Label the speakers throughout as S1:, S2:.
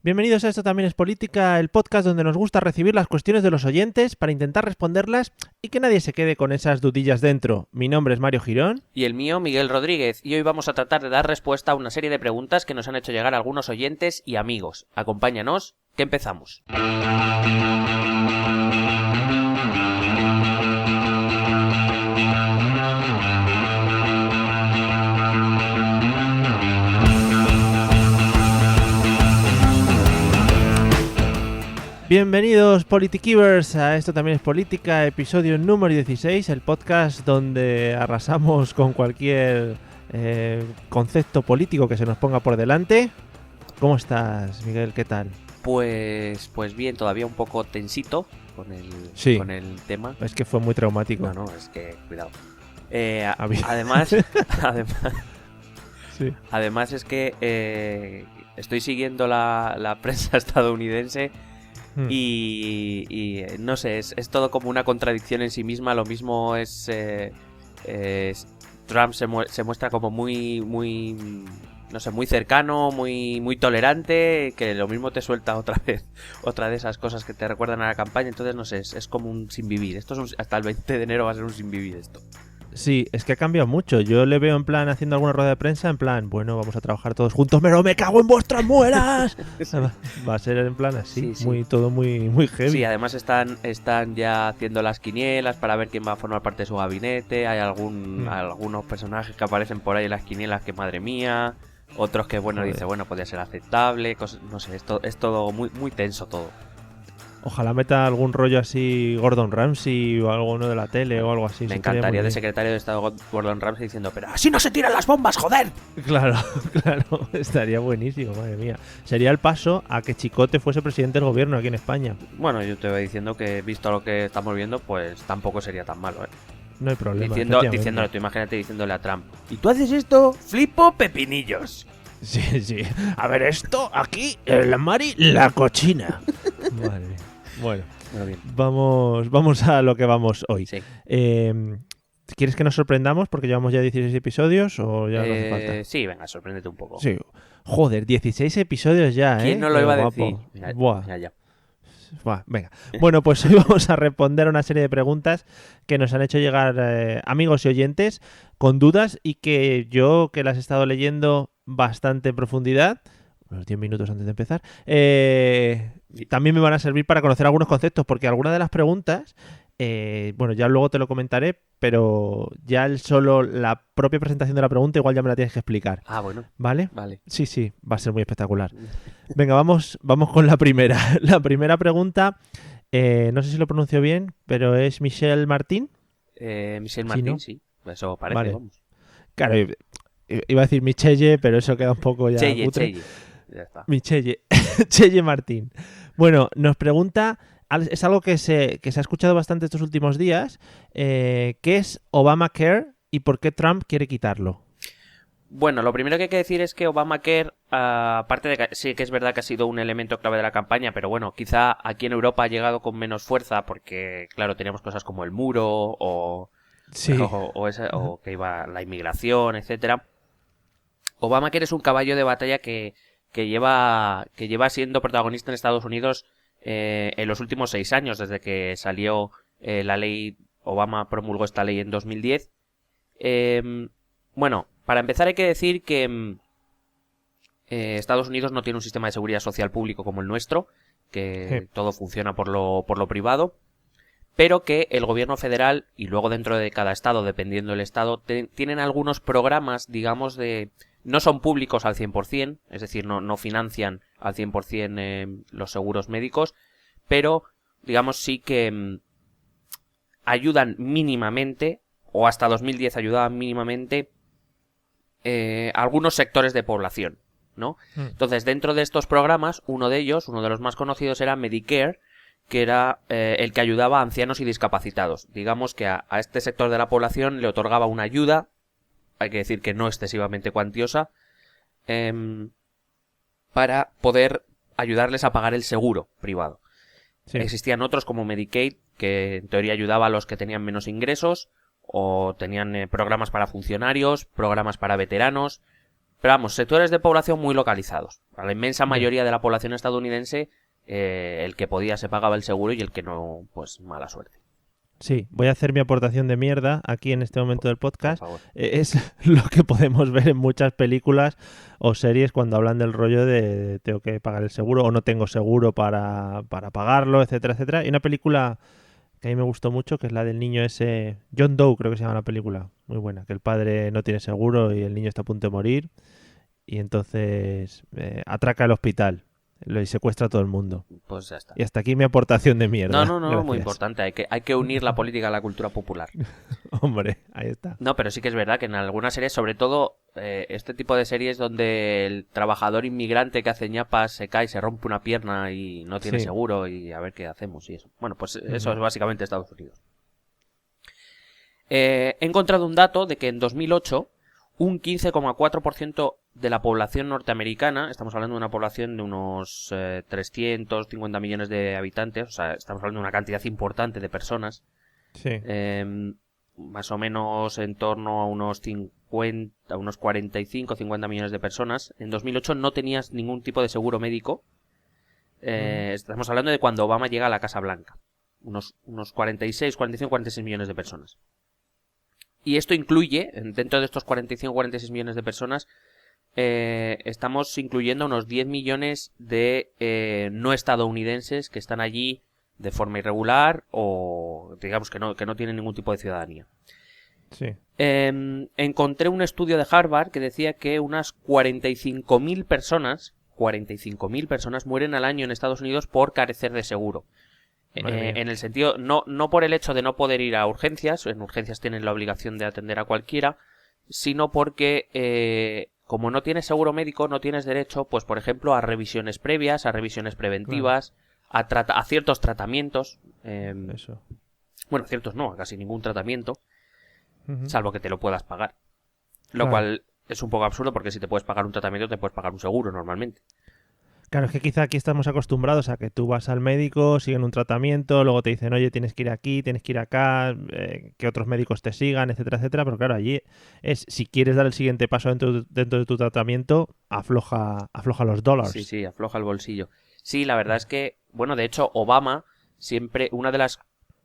S1: Bienvenidos a Esto también es política, el podcast donde nos gusta recibir las cuestiones de los oyentes para intentar responderlas y que nadie se quede con esas dudillas dentro. Mi nombre es Mario Girón.
S2: Y el mío, Miguel Rodríguez, y hoy vamos a tratar de dar respuesta a una serie de preguntas que nos han hecho llegar algunos oyentes y amigos. Acompáñanos, que empezamos.
S1: Bienvenidos Politikivers a Esto también es política, episodio número 16, el podcast donde arrasamos con cualquier concepto político que se nos ponga por delante. ¿Cómo estás, Miguel? ¿Qué tal?
S2: Pues bien, todavía un poco tensito con el tema.
S1: Es que fue muy traumático.
S2: No, es que, cuidado.
S1: Además, sí.
S2: Además es que estoy siguiendo la prensa estadounidense y no sé, es todo como una contradicción en sí misma. Lo mismo es Trump se muestra como muy no sé, muy cercano, muy tolerante, que lo mismo te suelta otra de esas cosas que te recuerdan a la campaña. Entonces no sé, es como un sin vivir. Esto es hasta el 20 de enero va a ser un sin vivir esto.
S1: Sí, es que ha cambiado mucho. Yo le veo en plan haciendo alguna rueda de prensa, en plan, bueno, vamos a trabajar todos juntos, pero me cago en vuestras muelas. Sí. Va a ser en plan así, sí. Todo muy heavy.
S2: Sí, además están ya haciendo las quinielas para ver quién va a formar parte de su gabinete. Hay algunos personajes que aparecen por ahí en las quinielas que madre mía. Otros que, dice, podría ser aceptable. No sé, es todo muy tenso todo.
S1: Ojalá meta algún rollo así Gordon Ramsay o alguno de la tele o algo así.
S2: Me encantaría de secretario de Estado Gordon Ramsay diciendo, pero así no se tiran las bombas, joder.
S1: Claro, estaría buenísimo, madre mía. Sería el paso a que Chicote fuese presidente del gobierno aquí en España.
S2: Bueno, yo te voy diciendo que visto lo que estamos viendo, pues tampoco sería tan malo, ¿eh?
S1: No hay problema.
S2: Diciéndole, tú imagínate diciéndole a Trump, ¿y tú haces esto? Flipo pepinillos.
S1: Sí. A ver, esto aquí, la Mari, la cochina. Madre mía. Bueno,
S2: bien.
S1: Vamos a lo que vamos hoy.
S2: Sí.
S1: ¿Quieres que nos sorprendamos porque llevamos ya 16 episodios o ya no hace falta?
S2: Sí, venga, sorpréndete un poco.
S1: Sí. Joder, 16 episodios ya,
S2: ¿Quién no lo iba a decir?
S1: Ya. Buah, venga. Bueno, pues hoy vamos a responder a una serie de preguntas que nos han hecho llegar amigos y oyentes con dudas y que yo, que las he estado leyendo bastante en profundidad, unos 10 minutos antes de empezar, también me van a servir para conocer algunos conceptos, porque algunas de las preguntas, ya luego te lo comentaré, pero ya la propia presentación de la pregunta igual ya me la tienes que explicar.
S2: Ah, bueno.
S1: ¿Vale?
S2: Vale.
S1: Sí, va a ser muy espectacular. Venga, vamos con la primera. La primera pregunta, no sé si lo pronuncio bien, pero es Michelle Martín.
S2: Michelle Martín, sí. Eso parece,
S1: vale.
S2: Vamos.
S1: Claro, iba a decir Michelle, pero eso queda un poco ya
S2: Chelle. Ya está.
S1: Michelle. Chelle Martín. Bueno, nos pregunta, es algo que se ha escuchado bastante estos últimos días, ¿qué es Obamacare y por qué Trump quiere quitarlo?
S2: Bueno, lo primero que hay que decir es que Obamacare, aparte de que sí que es verdad que ha sido un elemento clave de la campaña, pero bueno, quizá aquí en Europa ha llegado con menos fuerza porque, claro, teníamos cosas como el muro o que iba la inmigración, etcétera. Obamacare es un caballo de batalla que lleva siendo protagonista en Estados Unidos en los últimos 6 años, desde que salió la ley. Obama promulgó esta ley en 2010. Para empezar hay que decir que Estados Unidos no tiene un sistema de seguridad social público como el nuestro, que todo funciona por lo privado, pero que el gobierno federal y luego dentro de cada estado, dependiendo del estado, tienen algunos programas, digamos, no son públicos al 100%, es decir, no financian al 100% los seguros médicos, pero, digamos, sí que ayudan mínimamente, o hasta 2010 ayudaban mínimamente, a algunos sectores de población, ¿no? Entonces, dentro de estos programas, uno de los más conocidos era Medicare, que era el que ayudaba a ancianos y discapacitados. Digamos que a este sector de la población le otorgaba una ayuda, hay que decir que no excesivamente cuantiosa, para poder ayudarles a pagar el seguro privado. Sí. Existían otros como Medicaid, que en teoría ayudaba a los que tenían menos ingresos, o tenían programas para funcionarios, programas para veteranos, Pero vamos, sectores de población muy localizados. A la inmensa mayoría de la población estadounidense, el que podía se pagaba el seguro y el que no, pues mala suerte.
S1: Sí, voy a hacer mi aportación de mierda aquí en este momento del podcast.
S2: Por favor.
S1: Es lo que podemos ver en muchas películas o series cuando hablan del rollo de tengo que pagar el seguro o no tengo seguro para pagarlo, etcétera, etcétera. Y una película que a mí me gustó mucho, que es la del niño ese, John Doe creo que se llama la película, muy buena, que el padre no tiene seguro y el niño está a punto de morir y entonces atraca el hospital y secuestra a todo el mundo.
S2: Pues ya está.
S1: Y hasta aquí mi aportación de mierda.
S2: No,
S1: Gracias.
S2: muy importante. Hay que unir la política a la cultura popular.
S1: Hombre, ahí está.
S2: No, pero sí que es verdad que en algunas series, sobre todo este tipo de series donde el trabajador inmigrante que hace ñapas se cae, se rompe una pierna y no tiene
S1: Sí.
S2: seguro y a ver qué hacemos y eso. Bueno, pues eso es básicamente Estados Unidos. He encontrado un dato de que en 2008 un 15,4% de la población norteamericana, estamos hablando de una población de unos 350 millones de habitantes, o sea, estamos hablando de una cantidad importante de personas,
S1: Sí.
S2: más o menos en torno a unos 50, a unos 45, 50 millones de personas. En 2008 no tenías ningún tipo de seguro médico. Estamos hablando de cuando Obama llega a la Casa Blanca. Unos 45, 46 millones de personas. Y esto incluye, dentro de estos 45 o 46 millones de personas, estamos incluyendo unos 10 millones de no estadounidenses que están allí de forma irregular o digamos que no tienen ningún tipo de ciudadanía.
S1: Sí.
S2: Encontré un estudio de Harvard que decía que unas 45.000 personas mueren al año en Estados Unidos por carecer de seguro. En el sentido, no por el hecho de no poder ir a urgencias, en urgencias tienen la obligación de atender a cualquiera, sino porque como no tienes seguro médico, no tienes derecho, pues por ejemplo, a revisiones previas, a revisiones preventivas, a ciertos tratamientos.
S1: Eso.
S2: Bueno, ciertos no, a casi ningún tratamiento,
S1: Ujú.
S2: salvo que te lo puedas pagar. Lo cual es un poco absurdo porque si te puedes pagar un tratamiento, te puedes pagar un seguro normalmente.
S1: Claro, es que quizá aquí estamos acostumbrados a que tú vas al médico, siguen un tratamiento, luego te dicen, oye, tienes que ir aquí, tienes que ir acá, que otros médicos te sigan, etcétera, etcétera. Pero claro, allí es, si quieres dar el siguiente paso dentro de tu tratamiento, afloja los dólares.
S2: Sí, afloja el bolsillo. Sí, la verdad es que, bueno, de hecho, Obama siempre, una de las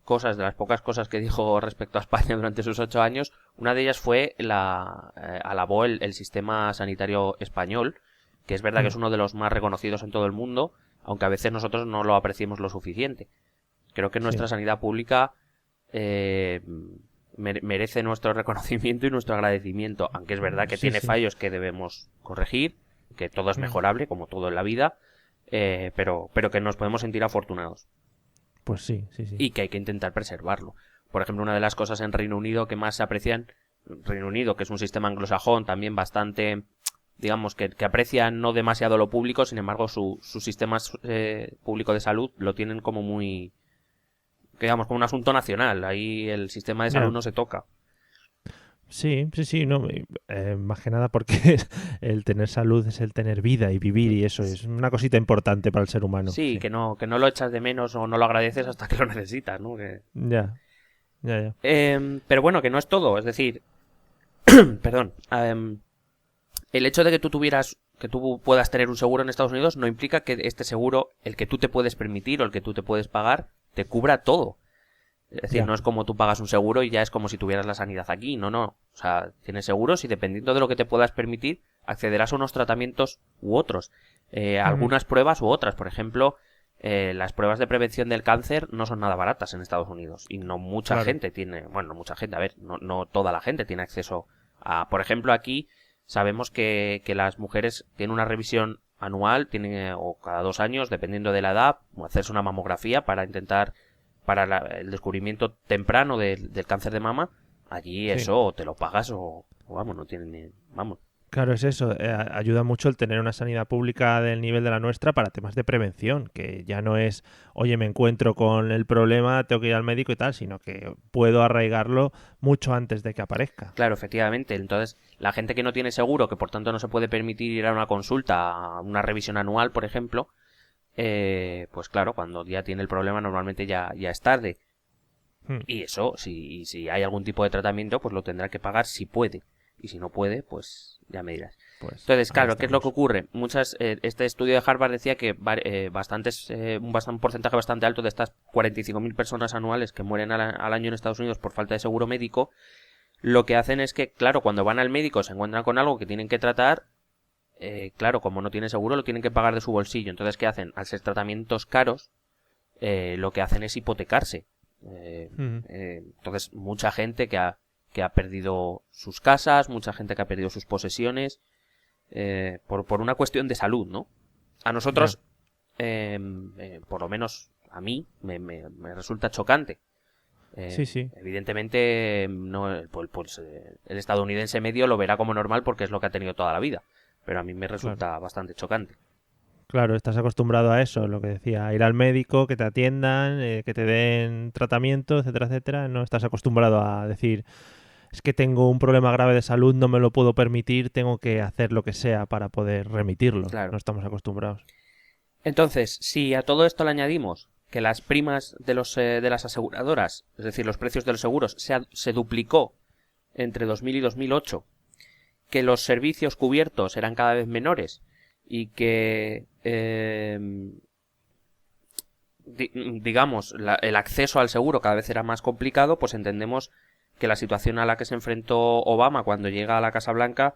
S2: cosas, de las pocas cosas que dijo respecto a España durante sus 8 años, una de ellas fue alabó el sistema sanitario español, que es verdad que es uno de los más reconocidos en todo el mundo, aunque a veces nosotros no lo apreciemos lo suficiente. Creo que nuestra sanidad pública merece nuestro reconocimiento y nuestro agradecimiento, aunque es verdad que tiene fallos que debemos corregir, que todo es mejorable, como todo en la vida, pero que nos podemos sentir afortunados.
S1: Pues sí.
S2: Y que hay que intentar preservarlo. Por ejemplo, una de las cosas en Reino Unido que más se aprecian, Reino Unido, que es un sistema anglosajón también bastante, digamos, que aprecia no demasiado lo público, sin embargo, su sistema público de salud lo tienen como muy, digamos, como un asunto nacional. Ahí el sistema de salud no se toca.
S1: Sí, no, más que nada porque el tener salud es el tener vida y vivir y eso es una cosita importante para el ser humano.
S2: Sí, que no lo echas de menos o no lo agradeces hasta que lo necesitas, ¿no?
S1: Ya.
S2: Pero bueno, que no es todo, es decir, perdón, el hecho de que tú puedas tener un seguro en Estados Unidos no implica que este seguro, el que tú te puedes permitir o el que tú te puedes pagar, te cubra todo. Es decir, no es como tú pagas un seguro y ya es como si tuvieras la sanidad aquí, no. O sea, tienes seguros y dependiendo de lo que te puedas permitir, accederás a unos tratamientos u otros. Algunas pruebas u otras. Por ejemplo, las pruebas de prevención del cáncer no son nada baratas en Estados Unidos. Y no mucha gente tiene, bueno, no mucha gente, a ver, no toda la gente tiene acceso a... Por ejemplo, aquí sabemos que las mujeres tienen una revisión anual, o cada 2 años, dependiendo de la edad, hacerse una mamografía para intentar... para el descubrimiento temprano del cáncer de mama. Allí eso te lo pagas o vamos, no tienen ni... Vamos.
S1: Claro, es eso. Ayuda mucho el tener una sanidad pública del nivel de la nuestra para temas de prevención, que ya no es, oye, me encuentro con el problema, tengo que ir al médico y tal, sino que puedo arraigarlo mucho antes de que aparezca.
S2: Claro, efectivamente. Entonces, la gente que no tiene seguro, que por tanto no se puede permitir ir a una consulta, a una revisión anual, por ejemplo, pues claro, cuando ya tiene el problema normalmente ya es tarde. Y eso, si hay algún tipo de tratamiento, pues lo tendrá que pagar si puede. Y si no puede, pues ya me dirás.
S1: Pues
S2: Entonces,
S1: ahí
S2: claro, ¿qué es lo que
S1: estamos.
S2: ocurre? Este estudio de Harvard decía que un porcentaje bastante alto de estas 45.000 personas anuales que mueren al año en Estados Unidos por falta de seguro médico, lo que hacen es que, claro, cuando van al médico se encuentran con algo que tienen que tratar, claro, como no tienen seguro, lo tienen que pagar de su bolsillo. Entonces, ¿qué hacen? Al ser tratamientos caros, lo que hacen es hipotecarse. Entonces, mucha gente que ha perdido sus casas, mucha gente que ha perdido sus posesiones, por una cuestión de salud, ¿no? A nosotros, por lo menos a mí, me resulta chocante.
S1: Sí.
S2: Evidentemente, no, pues, el estadounidense medio lo verá como normal porque es lo que ha tenido toda la vida. Pero a mí me resulta bastante chocante.
S1: Claro, estás acostumbrado a eso, lo que decía, ir al médico, que te atiendan, que te den tratamiento, etcétera, etcétera. No estás acostumbrado a decir, es que tengo un problema grave de salud, no me lo puedo permitir, tengo que hacer lo que sea para poder remitirlo.
S2: Claro.
S1: No estamos acostumbrados.
S2: Entonces, si a todo esto le añadimos que las primas de las aseguradoras, es decir, los precios de los seguros, se duplicó entre 2000 y 2008, que los servicios cubiertos eran cada vez menores y que, digamos, el acceso al seguro cada vez era más complicado, pues entendemos que la situación a la que se enfrentó Obama cuando llega a la Casa Blanca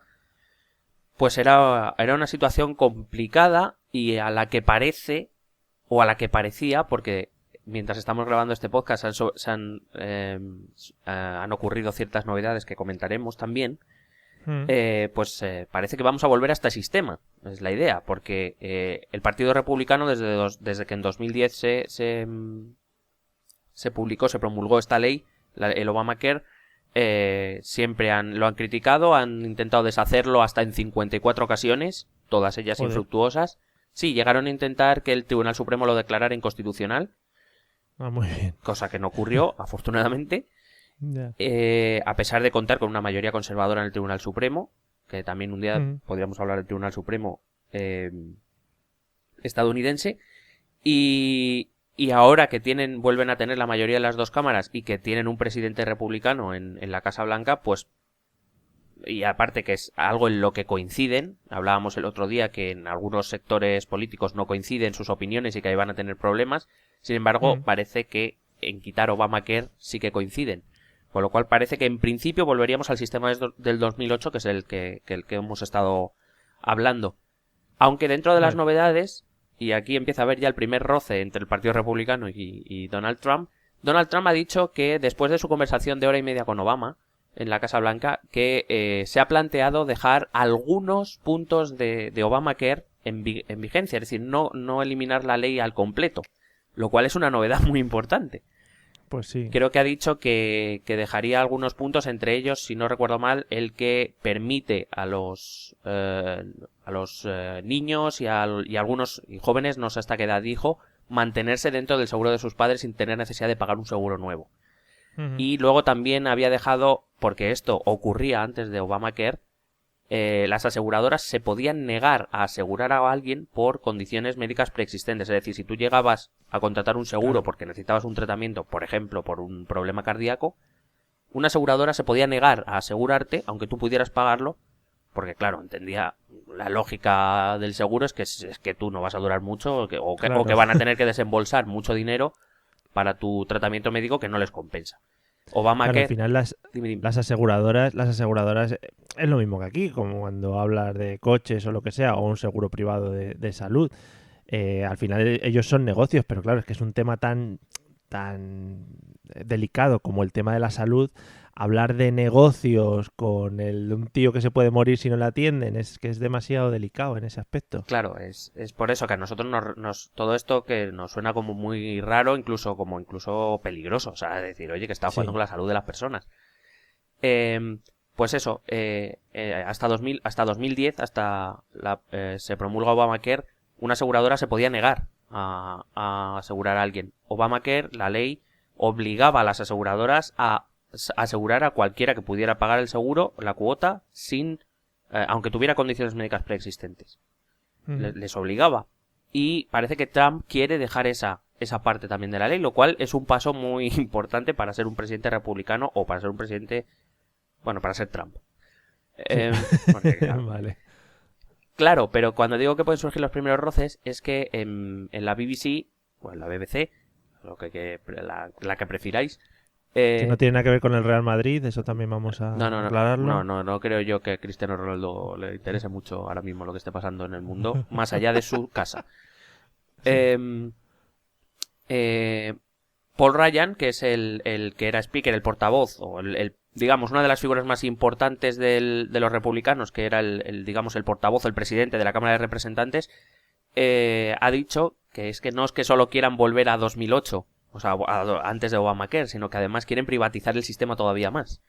S2: pues era una situación complicada y a la que parece, o a la que parecía, porque mientras estamos grabando este podcast han ocurrido ciertas novedades que comentaremos también, parece que vamos a volver a este sistema, es la idea, porque el Partido Republicano desde que en 2010 se promulgó esta ley, el Obamacare, siempre lo han criticado, han intentado deshacerlo hasta en 54 ocasiones, todas ellas
S1: Joder.
S2: infructuosas. Sí, llegaron a intentar que el Tribunal Supremo lo declarara inconstitucional,
S1: Muy bien.
S2: cosa que no ocurrió, afortunadamente,
S1: Ya.
S2: a pesar de contar con una mayoría conservadora en el Tribunal Supremo, que también un día podríamos hablar del Tribunal Supremo estadounidense, y ahora que vuelven a tener la mayoría de las dos cámaras y que tienen un presidente republicano en la Casa Blanca, pues, y aparte que es algo en lo que coinciden, hablábamos el otro día que en algunos sectores políticos no coinciden sus opiniones y que ahí van a tener problemas, sin embargo, parece que en quitar Obamacare sí que coinciden. Con lo cual parece que en principio volveríamos al sistema del 2008, que es el que hemos estado hablando. Aunque dentro de las novedades, y aquí empieza a haber ya el primer roce entre el Partido Republicano y Donald Trump ha dicho que después de su conversación de hora y media con Obama en la Casa Blanca, que se ha planteado dejar algunos puntos de Obamacare en vigencia, es decir, no eliminar la ley al completo, lo cual es una novedad muy importante.
S1: Pues sí.
S2: Creo que ha dicho que dejaría algunos puntos, entre ellos, si no recuerdo mal, el que permite a los niños y algunos jóvenes, no sé hasta qué edad dijo, mantenerse dentro del seguro de sus padres sin tener necesidad de pagar un seguro nuevo. Y luego también había dejado, porque esto ocurría antes de Obamacare, las aseguradoras se podían negar a asegurar a alguien por condiciones médicas preexistentes. Es decir, si tú llegabas a contratar un seguro porque necesitabas un tratamiento, por ejemplo, por un problema cardíaco, una aseguradora se podía negar a asegurarte, aunque tú pudieras pagarlo, porque claro, entendía la lógica del seguro es que tú no vas a durar mucho o que van a tener que desembolsar mucho dinero para tu tratamiento médico que no les compensa. Obamacare,
S1: claro, al final las aseguradoras es lo mismo que aquí, como cuando hablas de coches o lo que sea, o un seguro privado de salud. Al final ellos son negocios, pero claro, es que es un tema tan delicado como el tema de la salud. Hablar de negocios con un tío que se puede morir si no la atienden es que es demasiado delicado en ese aspecto.
S2: Claro, es por eso que a nosotros todo esto que nos suena como muy raro, incluso peligroso, o sea, decir, oye, que está jugando con la salud de las personas. Pues eso, hasta 2010, se promulga Obamacare, una aseguradora se podía negar a asegurar a alguien. Obamacare, la ley, obligaba a las aseguradoras a asegurar a cualquiera que pudiera pagar el seguro, la cuota, aunque tuviera condiciones médicas preexistentes. Les obligaba. Y parece que Trump quiere dejar esa parte también de la ley, lo cual es un paso muy importante para ser un presidente republicano o para ser un presidente, bueno, para ser Trump.
S1: Vale.
S2: Claro, pero cuando digo que pueden surgir los primeros roces es que en la BBC, o en la BBC, la que prefiráis,
S1: Que no tiene nada que ver con el Real Madrid, eso también vamos a aclararlo.
S2: no creo yo que a Cristiano Ronaldo le interese mucho ahora mismo lo que esté pasando en el mundo, más allá de su casa. Sí. Paul Ryan, que es el que era speaker, el portavoz, o digamos, una de las figuras más importantes de los republicanos, que era digamos, el portavoz, el presidente de la Cámara de Representantes, ha dicho que no es que solo quieran volver a 2008, o sea, antes de Obamacare, sino que además quieren privatizar el sistema todavía más.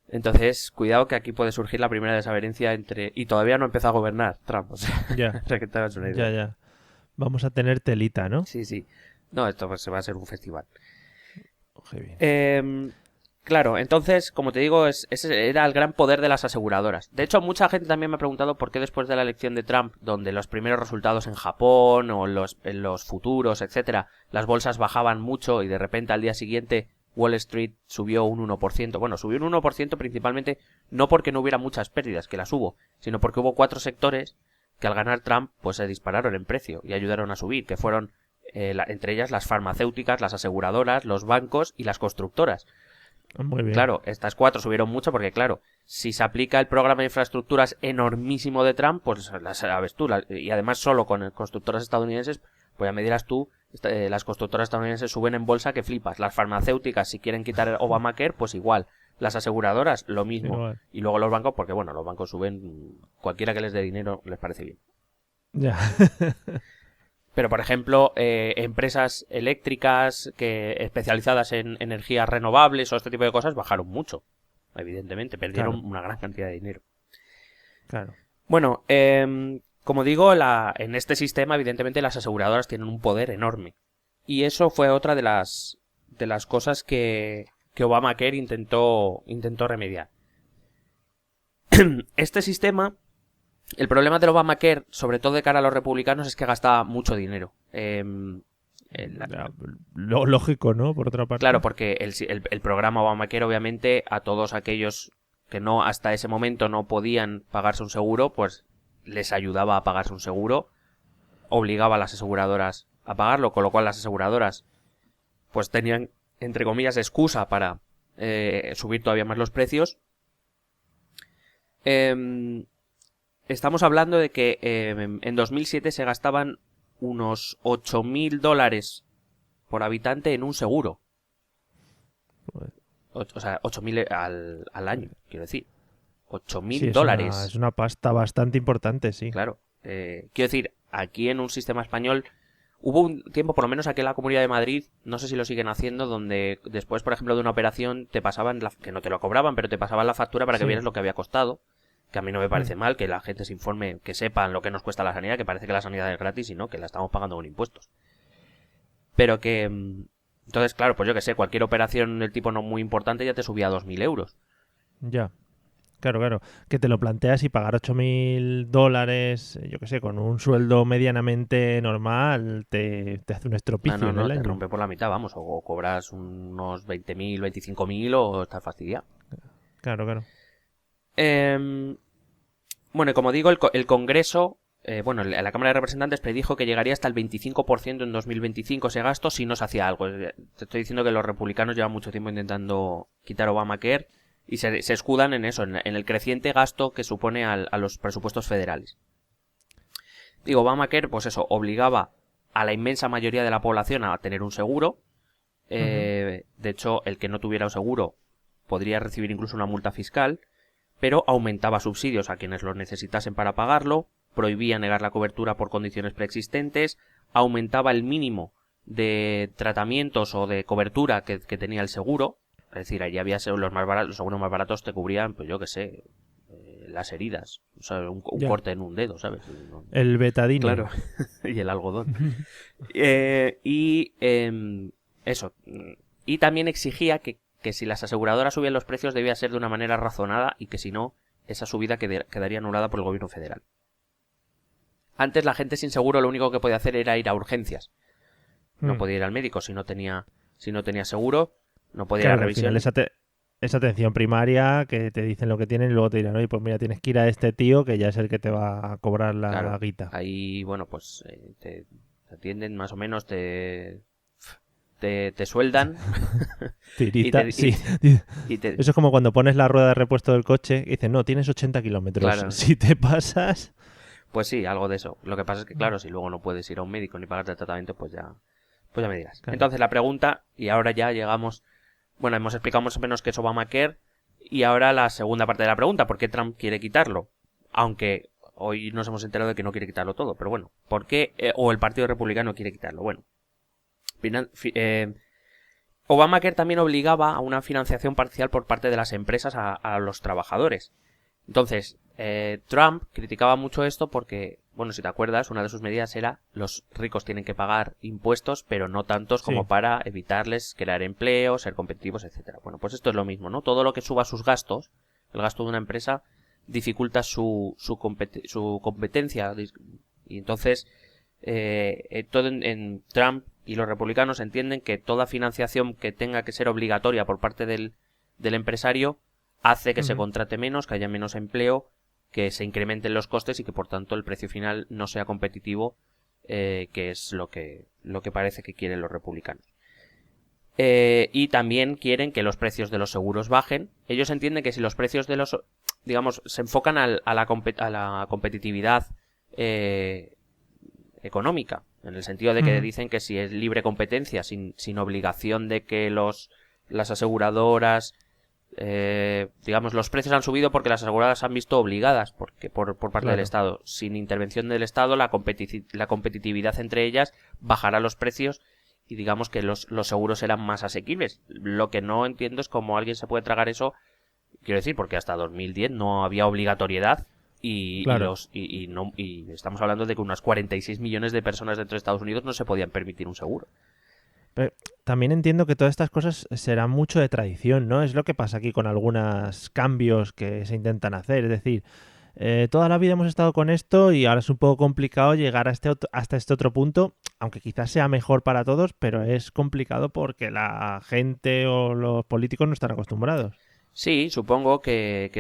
S2: Entonces, cuidado que aquí puede surgir la primera desavenencia y todavía no empezó a gobernar Trump, o sea,
S1: Ya.
S2: para que te hagas una idea.
S1: Ya. Vamos a tener telita, ¿no?
S2: Sí. No, esto pues, se va a ser un festival.
S1: Qué bien.
S2: Claro, entonces, como te digo, ese era el gran poder de las aseguradoras. De hecho, mucha gente también me ha preguntado por qué después de la elección de Trump, donde los primeros resultados en Japón o en los futuros, etcétera, las bolsas bajaban mucho y de repente al día siguiente Wall Street subió un 1%. Bueno, subió un 1% principalmente no porque no hubiera muchas pérdidas, que las hubo, sino porque hubo 4 sectores que al ganar Trump pues se dispararon en precio y ayudaron a subir, que fueron entre ellas las farmacéuticas, las aseguradoras, los bancos y las constructoras.
S1: Muy bien.
S2: Claro, estas 4 subieron mucho porque, claro, si se aplica el programa de infraestructuras enormísimo de Trump, pues las sabes tú, y además solo con constructoras estadounidenses, pues ya me dirás tú, las constructoras estadounidenses suben en bolsa que flipas. Las farmacéuticas, si quieren quitar el Obamacare, pues igual. Las aseguradoras, lo mismo.
S1: Igual.
S2: Y luego los bancos, porque bueno, los bancos suben, cualquiera que les dé dinero les parece bien.
S1: Ya.
S2: Pero, por ejemplo, empresas eléctricas especializadas en energías renovables o este tipo de cosas bajaron mucho. Evidentemente, perdieron una gran cantidad de dinero.
S1: Claro.
S2: Bueno, como digo, en este sistema, evidentemente, las aseguradoras tienen un poder enorme. Y eso fue otra de las cosas que Obamacare intentó remediar. Este sistema... El problema del Obamacare, sobre todo de cara a los republicanos, es que gastaba mucho dinero.
S1: Lógico, ¿no? Por otra parte.
S2: Claro, porque el programa Obamacare, obviamente, a todos aquellos que no hasta ese momento no podían pagarse un seguro, pues les ayudaba a pagarse un seguro, obligaba a las aseguradoras a pagarlo, con lo cual las aseguradoras pues tenían, entre comillas, excusa para subir todavía más los precios. Estamos hablando de que en 2007 se gastaban unos $8.000 por habitante en un seguro. O sea, 8.000 al año, quiero decir. $8.000.
S1: Es una pasta bastante importante, sí.
S2: Claro. Quiero decir, aquí en un sistema español hubo un tiempo, por lo menos aquí en la Comunidad de Madrid, no sé si lo siguen haciendo, donde después, por ejemplo, de una operación te pasaban, que no te lo cobraban, pero te pasaban la factura para que vieras lo que había costado. Que a mí no me parece mal que la gente se informe, que sepan lo que nos cuesta la sanidad, que parece que la sanidad es gratis y no, que la estamos pagando con impuestos. Pero que... Entonces, claro, pues yo que sé, cualquier operación del tipo no muy importante ya te subía a 2.000 euros.
S1: Ya. Claro. Que te lo planteas y pagar $8.000, yo que sé, con un sueldo medianamente normal, te hace un estropicio en el año.
S2: Te rompe por la mitad, vamos, o cobras unos 20.000, 25.000 o estás fastidiado.
S1: Claro.
S2: Bueno, como digo, el Congreso, la Cámara de Representantes predijo que llegaría hasta el 25% en 2025 ese gasto si no se hacía algo. Te estoy diciendo que los republicanos llevan mucho tiempo intentando quitar Obamacare y se escudan en eso, en el creciente gasto que supone a los presupuestos federales. Digo, Obamacare, pues eso, obligaba a la inmensa mayoría de la población a tener un seguro. De hecho, el que no tuviera un seguro podría recibir incluso una multa fiscal. Pero aumentaba subsidios a quienes los necesitasen para pagarlo, prohibía negar la cobertura por condiciones preexistentes, aumentaba el mínimo de tratamientos o de cobertura que tenía el seguro, es decir, allí había los más baratos, los seguros más baratos te cubrían, pues yo qué sé, las heridas, o sea, un corte en un dedo, ¿sabes?
S1: El betadine.
S2: Claro, y el algodón. Eso, y también exigía que si las aseguradoras subían los precios debía ser de una manera razonada y que si no, esa subida quedaría anulada por el gobierno federal. Antes la gente sin seguro lo único que podía hacer era ir a urgencias. No podía ir al médico si no tenía seguro, no podía ir a revisión.
S1: es atención primaria, que te dicen lo que tienen y luego te dirán, oye, pues mira, tienes que ir a este tío que ya es el que te va a cobrar la
S2: Claro,
S1: guita.
S2: ahí, bueno, pues te atienden más o menos, te sueldan y
S1: Tirita,
S2: te, y,
S1: sí.
S2: y te-
S1: Eso es como cuando pones la rueda de repuesto del coche y dicen, no, tienes 80 kilómetros.
S2: claro,
S1: Si te pasas...
S2: pues sí, algo de eso. Lo que pasa es que, claro, si luego no puedes ir a un médico ni pagarte el tratamiento, pues ya me dirás.
S1: Claro.
S2: Entonces la pregunta, y ahora ya llegamos, bueno, hemos explicado más o menos qué es Obamacare, y ahora la segunda parte de la pregunta, ¿por qué Trump quiere quitarlo? Aunque hoy nos hemos enterado de que no quiere quitarlo todo, pero bueno, ¿por qué? O el Partido Republicano quiere quitarlo. Bueno, Obamacare también obligaba a una financiación parcial por parte de las empresas a los trabajadores. Entonces, Trump criticaba mucho esto porque, bueno, si te acuerdas, una de sus medidas era los ricos tienen que pagar impuestos, pero no tantos como
S1: Sí.
S2: para evitarles crear empleo, ser competitivos, etcétera. Bueno, pues esto es lo mismo, ¿no? Todo lo que suba sus gastos, el gasto de una empresa, dificulta su competencia. Y entonces, todo en Trump y los republicanos entienden que toda financiación que tenga que ser obligatoria por parte del empresario hace que se contrate menos, que haya menos empleo, que se incrementen los costes y que por tanto el precio final no sea competitivo, que es lo que parece que quieren los republicanos. Y también quieren que los precios de los seguros bajen. Ellos entienden que si los precios de los, digamos, se enfocan a la competitividad económica, en el sentido de que dicen que si es libre competencia, sin obligación de que las aseguradoras, digamos, los precios han subido porque las aseguradoras han visto obligadas porque por parte del Estado. Sin intervención del Estado, la competitividad entre ellas bajará los precios y digamos que los seguros serán más asequibles. Lo que no entiendo es cómo alguien se puede tragar eso, quiero decir, porque hasta 2010 no había obligatoriedad y estamos hablando de que unas 46 millones de personas dentro de Estados Unidos no se podían permitir un seguro.
S1: Pero también entiendo que todas estas cosas serán mucho de tradición, ¿no? Es lo que pasa aquí con algunos cambios que se intentan hacer. Es decir, toda la vida hemos estado con esto y ahora es un poco complicado llegar hasta este otro punto, aunque quizás sea mejor para todos, pero es complicado porque la gente o los políticos no están acostumbrados.
S2: Sí, supongo que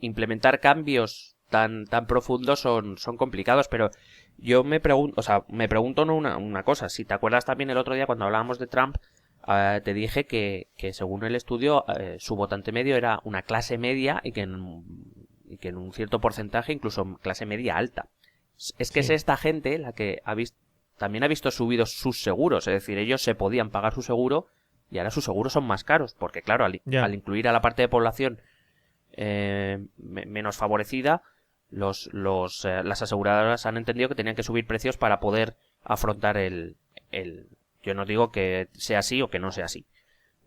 S2: implementar cambios tan profundos son complicados, pero yo me pregunto una cosa. Si te acuerdas también el otro día cuando hablábamos de Trump, te dije que según el estudio su votante medio era una clase media y que en un cierto porcentaje incluso clase media alta. Es que es esta gente la que también ha visto subidos sus seguros, es decir, ellos se podían pagar su seguro y ahora sus seguros son más caros, porque claro, al incluir a la parte de población menos favorecida, las aseguradoras han entendido que tenían que subir precios para poder afrontar yo no digo que sea así o que no sea así.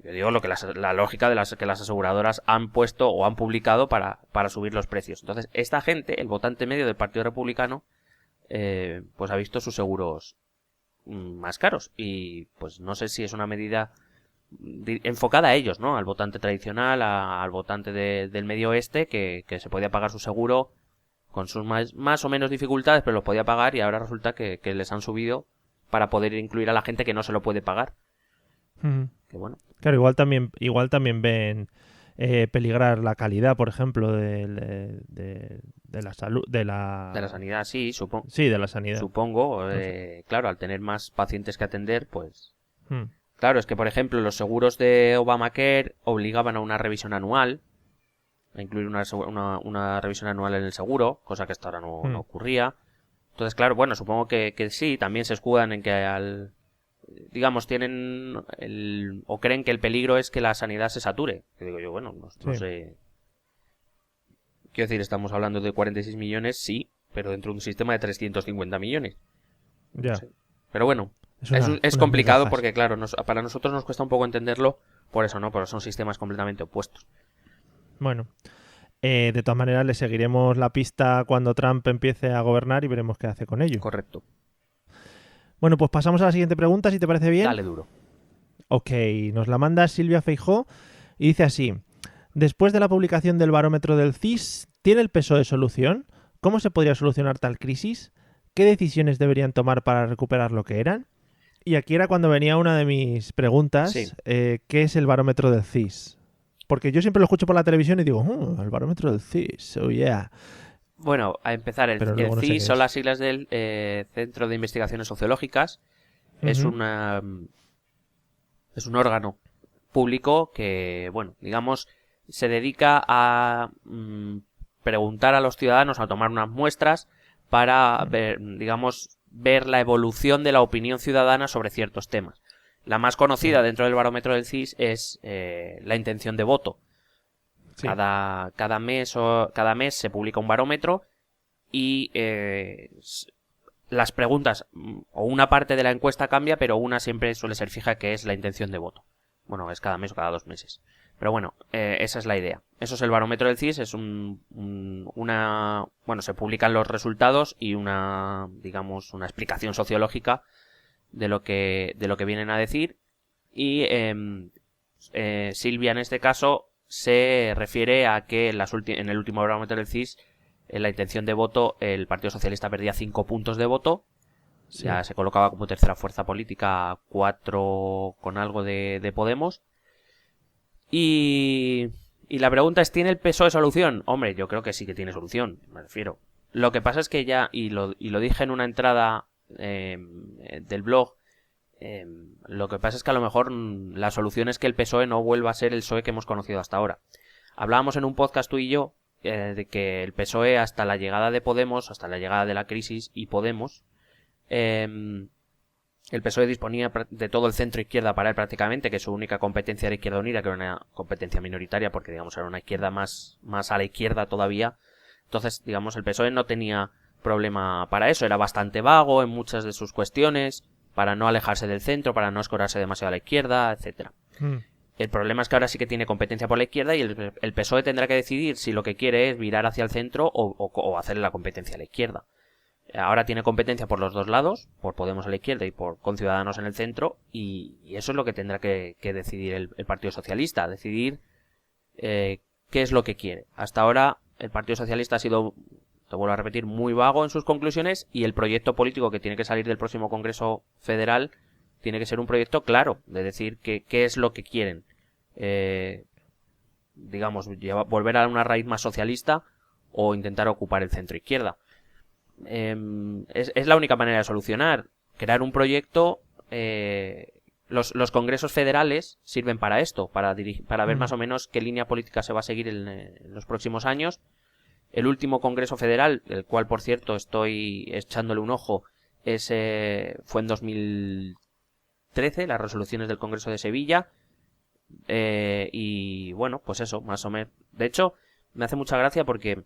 S2: Yo digo lo que la lógica de que las aseguradoras han puesto o han publicado para subir los precios. Entonces, esta gente, el votante medio del Partido Republicano, pues ha visto sus seguros más caros. Y pues no sé si es una medida enfocada a ellos, ¿no? Al votante tradicional, al votante del medio oeste, que se podía pagar su seguro con sus más o menos dificultades, pero los podía pagar y ahora resulta que les han subido para poder incluir a la gente que no se lo puede pagar. Que bueno.
S1: Claro, igual también ven peligrar la calidad, por ejemplo, de la salud,
S2: de la sanidad, sí, supongo.
S1: Sí, de la sanidad.
S2: Supongo, claro, al tener más pacientes que atender, pues... Claro, es que, por ejemplo, los seguros de Obamacare obligaban a una revisión anual, a incluir una revisión anual en el seguro, cosa que hasta ahora no ocurría. Entonces, claro, bueno, supongo que sí, también se escudan en que digamos, tienen o creen que el peligro es que la sanidad se sature. Que digo yo, bueno, no sé. Quiero decir, estamos hablando de 46 millones, sí, pero dentro de un sistema de 350 millones.
S1: Ya.
S2: No sé. Pero bueno, es complicado porque, claro, para nosotros nos cuesta un poco entenderlo por eso, ¿no? Porque son sistemas completamente opuestos.
S1: Bueno, de todas maneras le seguiremos la pista cuando Trump empiece a gobernar y veremos qué hace con ello.
S2: Correcto.
S1: Bueno, pues pasamos a la siguiente pregunta, si te parece bien.
S2: Dale duro.
S1: Ok, nos la manda Silvia Feijó y dice así: después de la publicación del barómetro del CIS, ¿tiene el PSOE solución? ¿Cómo se podría solucionar tal crisis? ¿Qué decisiones deberían tomar para recuperar lo que eran? Y aquí era cuando venía una de mis preguntas.
S2: Sí.
S1: ¿Qué es el barómetro del CIS? Porque yo siempre lo escucho por la televisión y digo, el barómetro del CIS, oh yeah.
S2: Bueno, a empezar, el
S1: no sé
S2: CIS son
S1: es.
S2: las siglas del Centro de Investigaciones Sociológicas. Es un órgano público que, bueno, digamos, se dedica a preguntar a los ciudadanos, a tomar unas muestras para ver, digamos, ver la evolución de la opinión ciudadana sobre ciertos temas. La más conocida dentro del barómetro del CIS es la intención de voto. Sí. Cada mes se publica un barómetro y las preguntas o una parte de la encuesta cambia, pero una siempre suele ser fija, que es la intención de voto. Bueno, es cada mes o cada 2 meses. Pero bueno, esa es la idea. Eso es el barómetro del CIS, es bueno, se publican los resultados y una explicación sociológica de lo que vienen a decir. Y Silvia en este caso se refiere a que en el último barómetro del CIS, en la intención de voto, el Partido Socialista perdía 5 puntos de voto. Sí. Ya se colocaba como tercera fuerza política, 4 con algo de Podemos. Y la pregunta es, ¿tiene el PSOE solución? Hombre, yo creo que sí que tiene solución, me refiero. Lo que pasa es que ya, y lo dije en una entrada del blog, lo que pasa es que a lo mejor la solución es que el PSOE no vuelva a ser el PSOE que hemos conocido hasta ahora. Hablábamos en un podcast tú y yo de que el PSOE, hasta la llegada de Podemos, hasta la llegada de la crisis y Podemos, el PSOE disponía de todo el centro izquierda para él prácticamente, que su única competencia era Izquierda Unida, que era una competencia minoritaria porque, digamos, era una izquierda más a la izquierda todavía. Entonces, digamos, el PSOE no tenía problema para eso, era bastante vago en muchas de sus cuestiones, para no alejarse del centro, para no escorarse demasiado a la izquierda, etcétera. El problema es que ahora sí que tiene competencia por la izquierda y el PSOE tendrá que decidir si lo que quiere es virar hacia el centro o hacerle la competencia a la izquierda. Ahora tiene competencia por los dos lados, por Podemos a la izquierda y con Ciudadanos en el centro, y eso es lo que tendrá que decidir el Partido Socialista, decidir qué es lo que quiere. Hasta ahora el Partido Socialista ha sido, te vuelvo a repetir, muy vago en sus conclusiones, y el proyecto político que tiene que salir del próximo Congreso Federal tiene que ser un proyecto claro, de decir qué es lo que quieren. Digamos, volver a una raíz más socialista o intentar ocupar el centro izquierda. Es la única manera de solucionar. Crear un proyecto. Los congresos federales sirven para esto, para ver más o menos qué línea política se va a seguir en los próximos años. El último congreso federal, el cual por cierto estoy echándole un ojo, fue en 2013, las resoluciones del Congreso de Sevilla. Y bueno, pues eso, más o menos. De hecho, me hace mucha gracia porque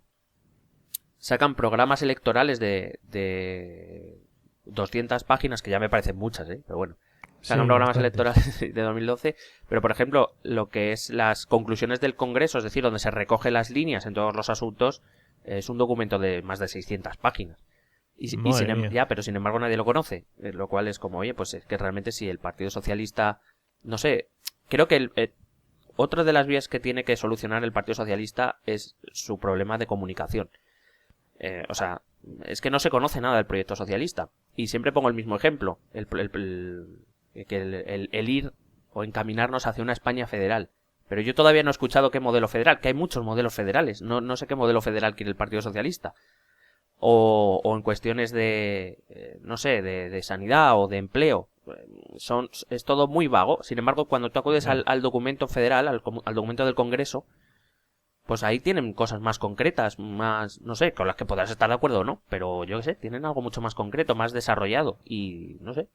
S2: sacan programas electorales de 200 páginas, que ya me parecen muchas, pero bueno. Sacan programas electorales de 2012, pero por ejemplo, lo que es las conclusiones del Congreso, es decir, donde se recogen las líneas en todos los asuntos, es un documento de más de 600 páginas. Pero sin embargo nadie lo conoce, lo cual es como, oye, pues es que realmente si el Partido Socialista, no sé, creo que otra de las vías que tiene que solucionar el Partido Socialista es su problema de comunicación. O sea, es que no se conoce nada del proyecto socialista. Y siempre pongo el mismo ejemplo. El ir o encaminarnos hacia una España federal. Pero yo todavía no he escuchado qué modelo federal, que hay muchos modelos federales. No sé qué modelo federal quiere el Partido Socialista. O en cuestiones de sanidad o de empleo. Es todo muy vago. Sin embargo, cuando tú acudes al documento federal, al documento del Congreso, pues ahí tienen cosas más concretas, más, no sé, con las que podrás estar de acuerdo o no, pero yo qué sé, tienen algo mucho más concreto, más desarrollado, y no sé,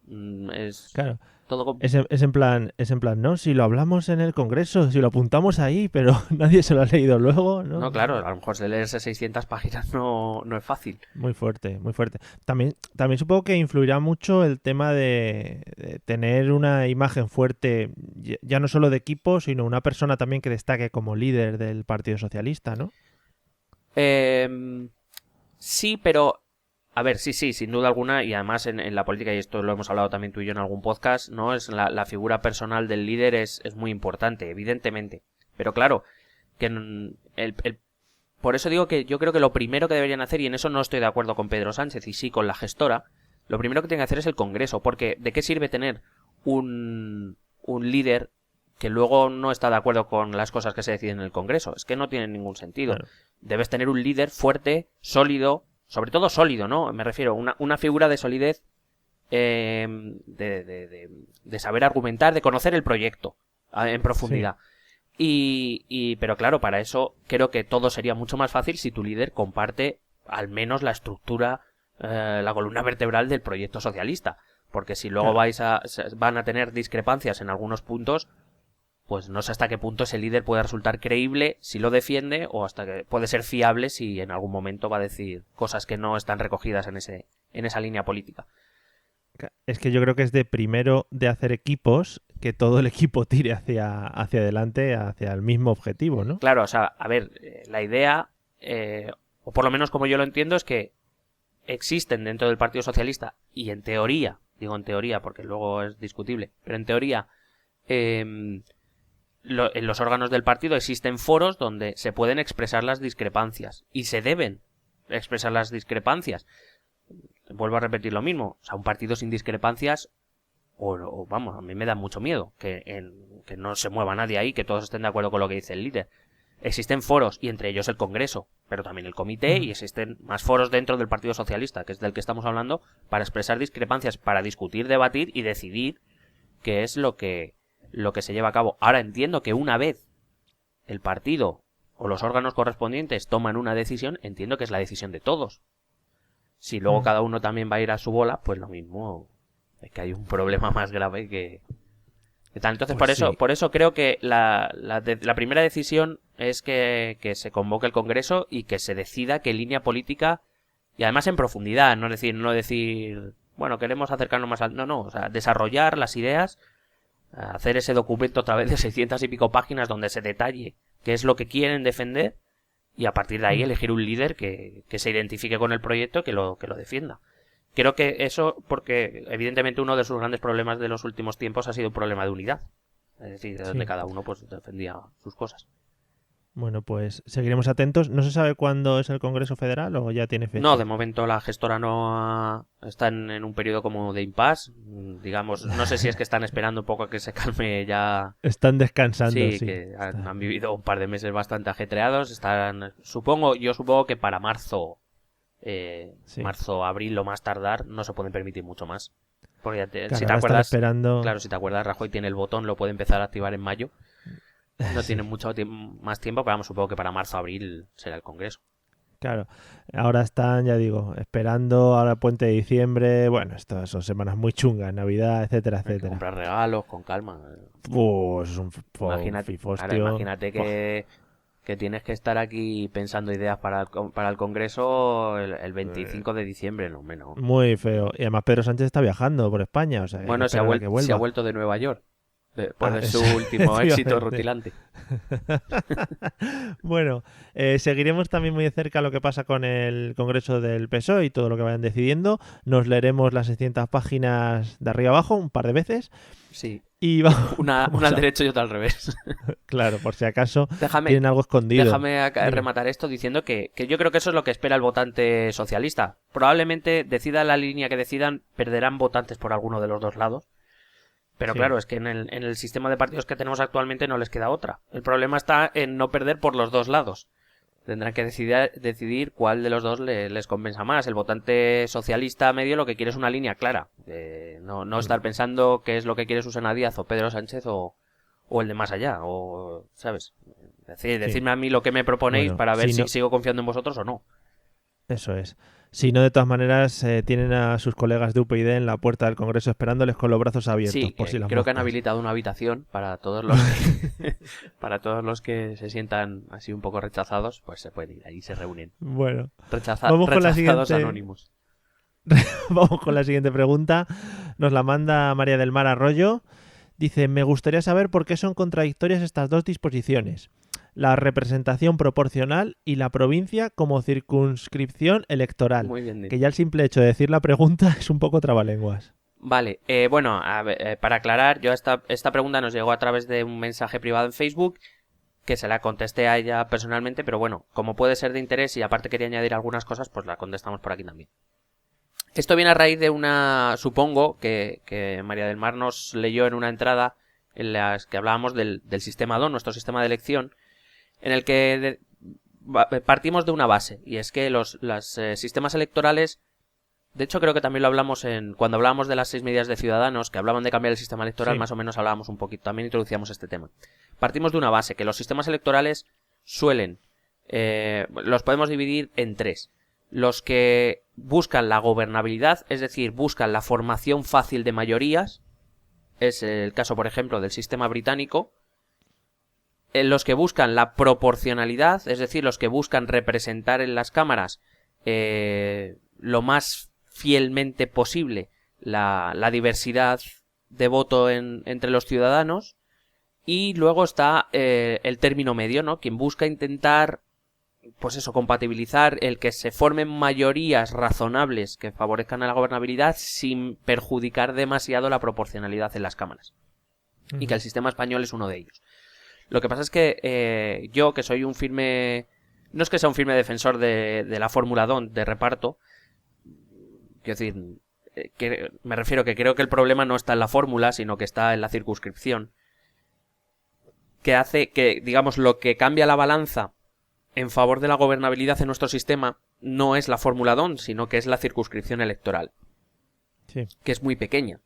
S2: es
S1: claro.
S2: Todo
S1: es en plan, ¿no? Si lo hablamos en el Congreso, si lo apuntamos ahí, pero nadie se lo ha leído luego, ¿no?
S2: No, claro, a lo mejor leerse 600 páginas no es fácil.
S1: Muy fuerte, muy fuerte. También supongo que influirá mucho el tema de tener una imagen fuerte, ya no solo de equipo, sino una persona también que destaque como líder del Partido Socialista, ¿no?
S2: Sí, pero a ver, sí, sin duda alguna, y además en la política, y esto lo hemos hablado también tú y yo en algún podcast, ¿no? Es la figura personal del líder es muy importante, evidentemente. Pero claro, que por eso digo que yo creo que lo primero que deberían hacer, y en eso no estoy de acuerdo con Pedro Sánchez y sí con la gestora, lo primero que tienen que hacer es el Congreso, porque ¿de qué sirve tener un líder que luego no está de acuerdo con las cosas que se deciden en el Congreso. Es que no tiene ningún sentido.
S1: Claro.
S2: Debes tener un líder fuerte, sólido, sobre todo sólido, ¿no? Me refiero a una figura de solidez, de saber argumentar, de conocer el proyecto en profundidad. Pero claro, para eso creo que todo sería mucho más fácil si tu líder comparte al menos la estructura, la columna vertebral del proyecto socialista. Porque si luego van a tener discrepancias en algunos puntos, pues no sé hasta qué punto ese líder puede resultar creíble si lo defiende, o hasta que puede ser fiable si en algún momento va a decir cosas que no están recogidas en esa línea política.
S1: Es que yo creo que es de primero de hacer equipos que todo el equipo tire hacia adelante, hacia el mismo objetivo, ¿no?
S2: Claro, o sea, a ver, la idea, o por lo menos como yo lo entiendo, es que existen dentro del Partido Socialista, y en teoría, digo en teoría porque luego es discutible, pero en teoría, en los órganos del partido existen foros donde se pueden expresar las discrepancias, y se deben expresar las discrepancias. Vuelvo a repetir lo mismo, o sea, un partido sin discrepancias, o vamos, a mí me da mucho miedo que no se mueva nadie ahí, que todos estén de acuerdo con lo que dice el líder. Existen foros, y entre ellos el Congreso, pero también el Comité, y existen más foros dentro del Partido Socialista, que es del que estamos hablando, para expresar discrepancias, para discutir, debatir y decidir qué es lo que se lleva a cabo. Ahora entiendo que una vez el partido o los órganos correspondientes toman una decisión, entiendo que es la decisión de todos. Si luego cada uno también va a ir a su bola, pues lo mismo, es que hay un problema más grave que tal. Entonces, pues por eso creo que la primera decisión es que se convoque el Congreso y que se decida qué línea política, y además en profundidad, no decir, bueno, queremos acercarnos más al... No, o sea, desarrollar las ideas, hacer ese documento otra vez de 600 y pico páginas donde se detalle qué es lo que quieren defender, y a partir de ahí elegir un líder que se identifique con el proyecto, que lo defienda. Creo que eso, porque evidentemente uno de sus grandes problemas de los últimos tiempos ha sido un problema de unidad. Es decir, de donde cada uno pues defendía sus cosas.
S1: Bueno, pues seguiremos atentos. ¿No se sabe cuándo es el Congreso Federal o ya tiene fecha?
S2: No, de momento la gestora está en un periodo como de impasse. Digamos, no sé si es que están esperando un poco a que se calme ya.
S1: Están descansando, sí.
S2: Que han vivido un par de meses bastante ajetreados. Yo supongo que para marzo, abril o más tardar, no se pueden permitir mucho más. Porque si te acuerdas, claro, si te acuerdas, Rajoy tiene el botón, lo puede empezar a activar en mayo. No tiene mucho más tiempo, pero vamos, supongo que para marzo o abril será el Congreso.
S1: Claro, ahora están, ya digo, esperando ahora el puente de diciembre. Bueno, estas son semanas muy chungas, Navidad, etcétera, etcétera. Hay que
S2: comprar regalos con calma.
S1: Es un
S2: imagínate que tienes que estar aquí pensando ideas para el Congreso el 25 de diciembre, no menos.
S1: Muy feo. Y además Pedro Sánchez está viajando por España. O sea,
S2: bueno, se ha vuelto de Nueva York. Después de su último éxito rutilante.
S1: Bueno, seguiremos también muy de cerca lo que pasa con el Congreso del PSOE y todo lo que vayan decidiendo. Nos leeremos las 600 páginas de arriba abajo un par de veces.
S2: Sí.
S1: Y
S2: una al derecho y otra al revés.
S1: Claro, por si acaso tienen algo escondido.
S2: Déjame rematar esto diciendo que yo creo que eso es lo que espera el votante socialista. Probablemente decida la línea que decidan, perderán votantes por alguno de los dos lados. Pero claro, es que en el sistema de partidos que tenemos actualmente no les queda otra. El problema está en no perder por los dos lados. Tendrán que decidir cuál de los dos les compensa más. El votante socialista medio lo que quiere es una línea clara. No estar pensando qué es lo que quiere Susana Díaz o Pedro Sánchez o el de más allá. O, ¿sabes? Decidme a mí lo que me proponéis para ver si sigo confiando en vosotros o no.
S1: Eso es. Si no, de todas maneras, tienen a sus colegas de UPyD en la puerta del Congreso esperándoles con los brazos abiertos.
S2: Sí,
S1: por si las
S2: creo que han
S1: moscas.
S2: habilitado una habitación para todos los que se sientan así un poco rechazados, pues se pueden ir, ahí se reúnen.
S1: Bueno,
S2: vamos con la siguiente... anónimos.
S1: Vamos con la siguiente pregunta. Nos la manda María del Mar Arroyo. Dice, me gustaría saber por qué son contradictorias estas dos disposiciones. La representación proporcional y la provincia como circunscripción electoral.
S2: Muy bien dicho.
S1: Que ya el simple hecho de decir la pregunta es un poco trabalenguas.
S2: Vale, bueno, a ver, para aclarar, yo esta pregunta nos llegó a través de un mensaje privado en Facebook, que se la contesté a ella personalmente, pero bueno, como puede ser de interés y aparte quería añadir algunas cosas, pues la contestamos por aquí también. Esto viene a raíz de supongo que María del Mar nos leyó en una entrada en las que hablábamos del sistema DON, nuestro sistema de elección, en el que partimos de una base, y es que los sistemas electorales, de hecho creo que también lo hablamos cuando hablábamos de las 6 medidas de Ciudadanos, que hablaban de cambiar el sistema electoral,
S1: Sí.
S2: más o menos hablábamos un poquito, también introducíamos este tema. Partimos de una base, que los sistemas electorales suelen, los podemos dividir en 3. Los que buscan la gobernabilidad, es decir, buscan la formación fácil de mayorías, es el caso, por ejemplo, del sistema británico. Los que buscan la proporcionalidad, es decir, los que buscan representar en las cámaras lo más fielmente posible la diversidad de voto entre los ciudadanos. Y luego está el término medio, ¿no? Quien busca intentar, pues eso, compatibilizar el que se formen mayorías razonables que favorezcan a la gobernabilidad sin perjudicar demasiado la proporcionalidad en las cámaras. Uh-huh. Y que el sistema español es uno de ellos. Lo que pasa es que yo, que soy un firme... No es que sea un firme defensor de la fórmula DON de reparto. Quiero decir, me refiero que creo que el problema no está en la fórmula, sino que está en la circunscripción. Que hace que, digamos, lo que cambia la balanza en favor de la gobernabilidad en nuestro sistema no es la fórmula DON, sino que es la circunscripción electoral.
S1: Sí.
S2: Que es muy pequeña.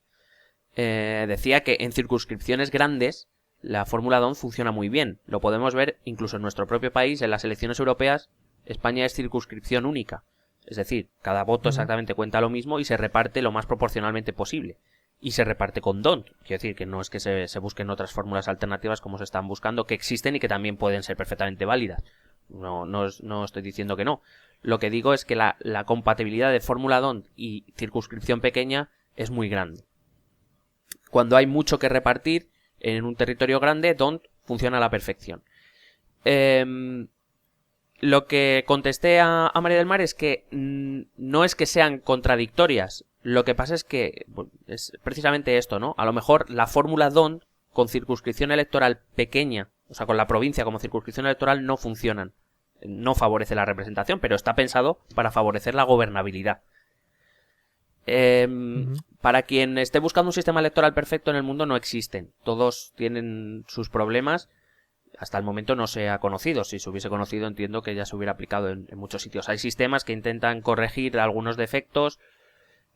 S2: Decía que en circunscripciones grandes la fórmula DON funciona muy bien. Lo podemos ver incluso en nuestro propio país, en las elecciones europeas. España es circunscripción única. Es decir, cada voto exactamente cuenta lo mismo y se reparte lo más proporcionalmente posible. Y se reparte con DON. Quiero decir que no es que se busquen otras fórmulas alternativas como se están buscando, que existen y que también pueden ser perfectamente válidas. No estoy diciendo que no. Lo que digo es que la compatibilidad de fórmula DON y circunscripción pequeña es muy grande. Cuando hay mucho que repartir en un territorio grande, DON funciona a la perfección. Lo que contesté a María del Mar es que no es que sean contradictorias. Lo que pasa es que es precisamente esto, ¿no? A lo mejor la fórmula DON con circunscripción electoral pequeña, o sea, con la provincia como circunscripción electoral, no funcionan. No favorece la representación, pero está pensado para favorecer la gobernabilidad. Para quien esté buscando un sistema electoral perfecto en el mundo, no existen. Todos tienen sus problemas. Hasta el momento no se ha conocido. Si se hubiese conocido, entiendo que ya se hubiera aplicado en muchos sitios. Hay sistemas que intentan corregir algunos defectos,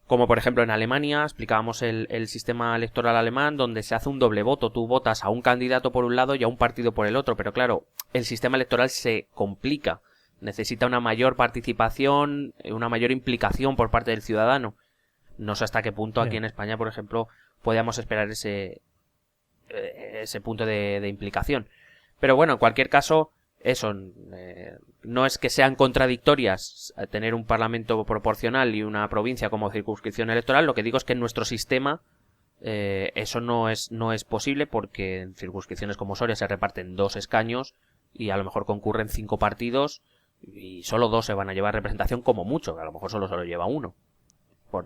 S2: como por ejemplo en Alemania. Explicábamos el sistema electoral alemán, donde se hace un doble voto. Tú votas a un candidato por un lado y a un partido por el otro. Pero claro, el sistema electoral se complica. Necesita una mayor participación, una mayor implicación por parte del ciudadano. No sé hasta qué punto aquí en España, por ejemplo, podíamos esperar ese punto de implicación. Pero bueno, en cualquier caso, eso no es que sean contradictorias tener un parlamento proporcional y una provincia como circunscripción electoral. Lo que digo es que en nuestro sistema eso no es posible, porque en circunscripciones como Soria se reparten 2 escaños y a lo mejor concurren 5 partidos y solo 2 se van a llevar representación como mucho, que a lo mejor solo se lo lleva 1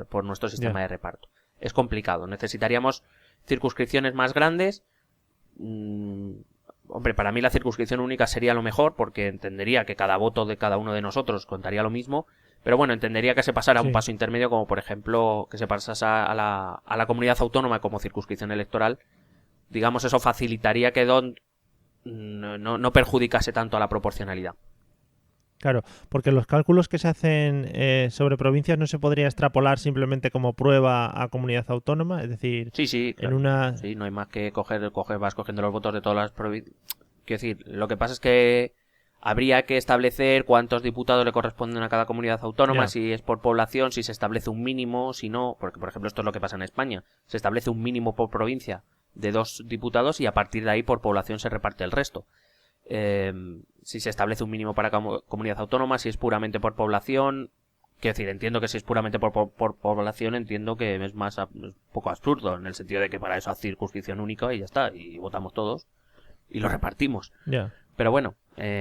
S2: por nuestro sistema de reparto. Es complicado. Necesitaríamos circunscripciones más grandes. Hombre, para mí la circunscripción única sería lo mejor, porque entendería que cada voto de cada uno de nosotros contaría lo mismo. Pero bueno, entendería que se pasara a un paso intermedio, como por ejemplo que se pasase a la comunidad autónoma como circunscripción electoral. Digamos, eso facilitaría que DON no perjudicase tanto a la proporcionalidad.
S1: Claro, porque los cálculos que se hacen sobre provincias no se podría extrapolar simplemente como prueba a comunidad autónoma, es decir,
S2: sí, claro.
S1: En una...
S2: Sí, no hay más que vas cogiendo los votos de todas las provincias. Quiero decir, lo que pasa es que habría que establecer cuántos diputados le corresponden a cada comunidad autónoma, si es por población, si se establece un mínimo, si no, porque por ejemplo esto es lo que pasa en España, se establece un mínimo por provincia de 2 diputados y a partir de ahí por población se reparte el resto. Si se establece un mínimo para comunidad autónoma, si es puramente por población, quiero decir, entiendo que si es puramente por población, entiendo que es un poco absurdo, en el sentido de que para eso haz circunscripción única y ya está, y votamos todos y lo repartimos. Pero bueno,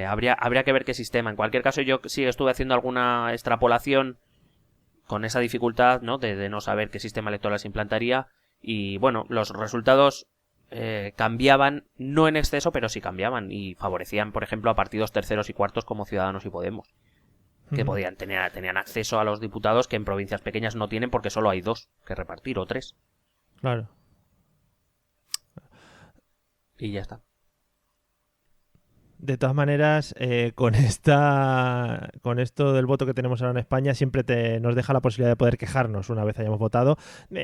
S2: habría que ver qué sistema. En cualquier caso, yo sí estuve haciendo alguna extrapolación con esa dificultad, ¿no? de no saber qué sistema electoral se implantaría, y bueno, los resultados cambiaban, no en exceso, pero sí cambiaban y favorecían, por ejemplo, a partidos terceros y cuartos como Ciudadanos y Podemos, que tenían acceso a los diputados que en provincias pequeñas no tienen, porque solo hay 2 que repartir o 3.
S1: Claro.
S2: Y ya está.
S1: De todas maneras, con esto del voto que tenemos ahora en España, siempre nos deja la posibilidad de poder quejarnos una vez hayamos votado,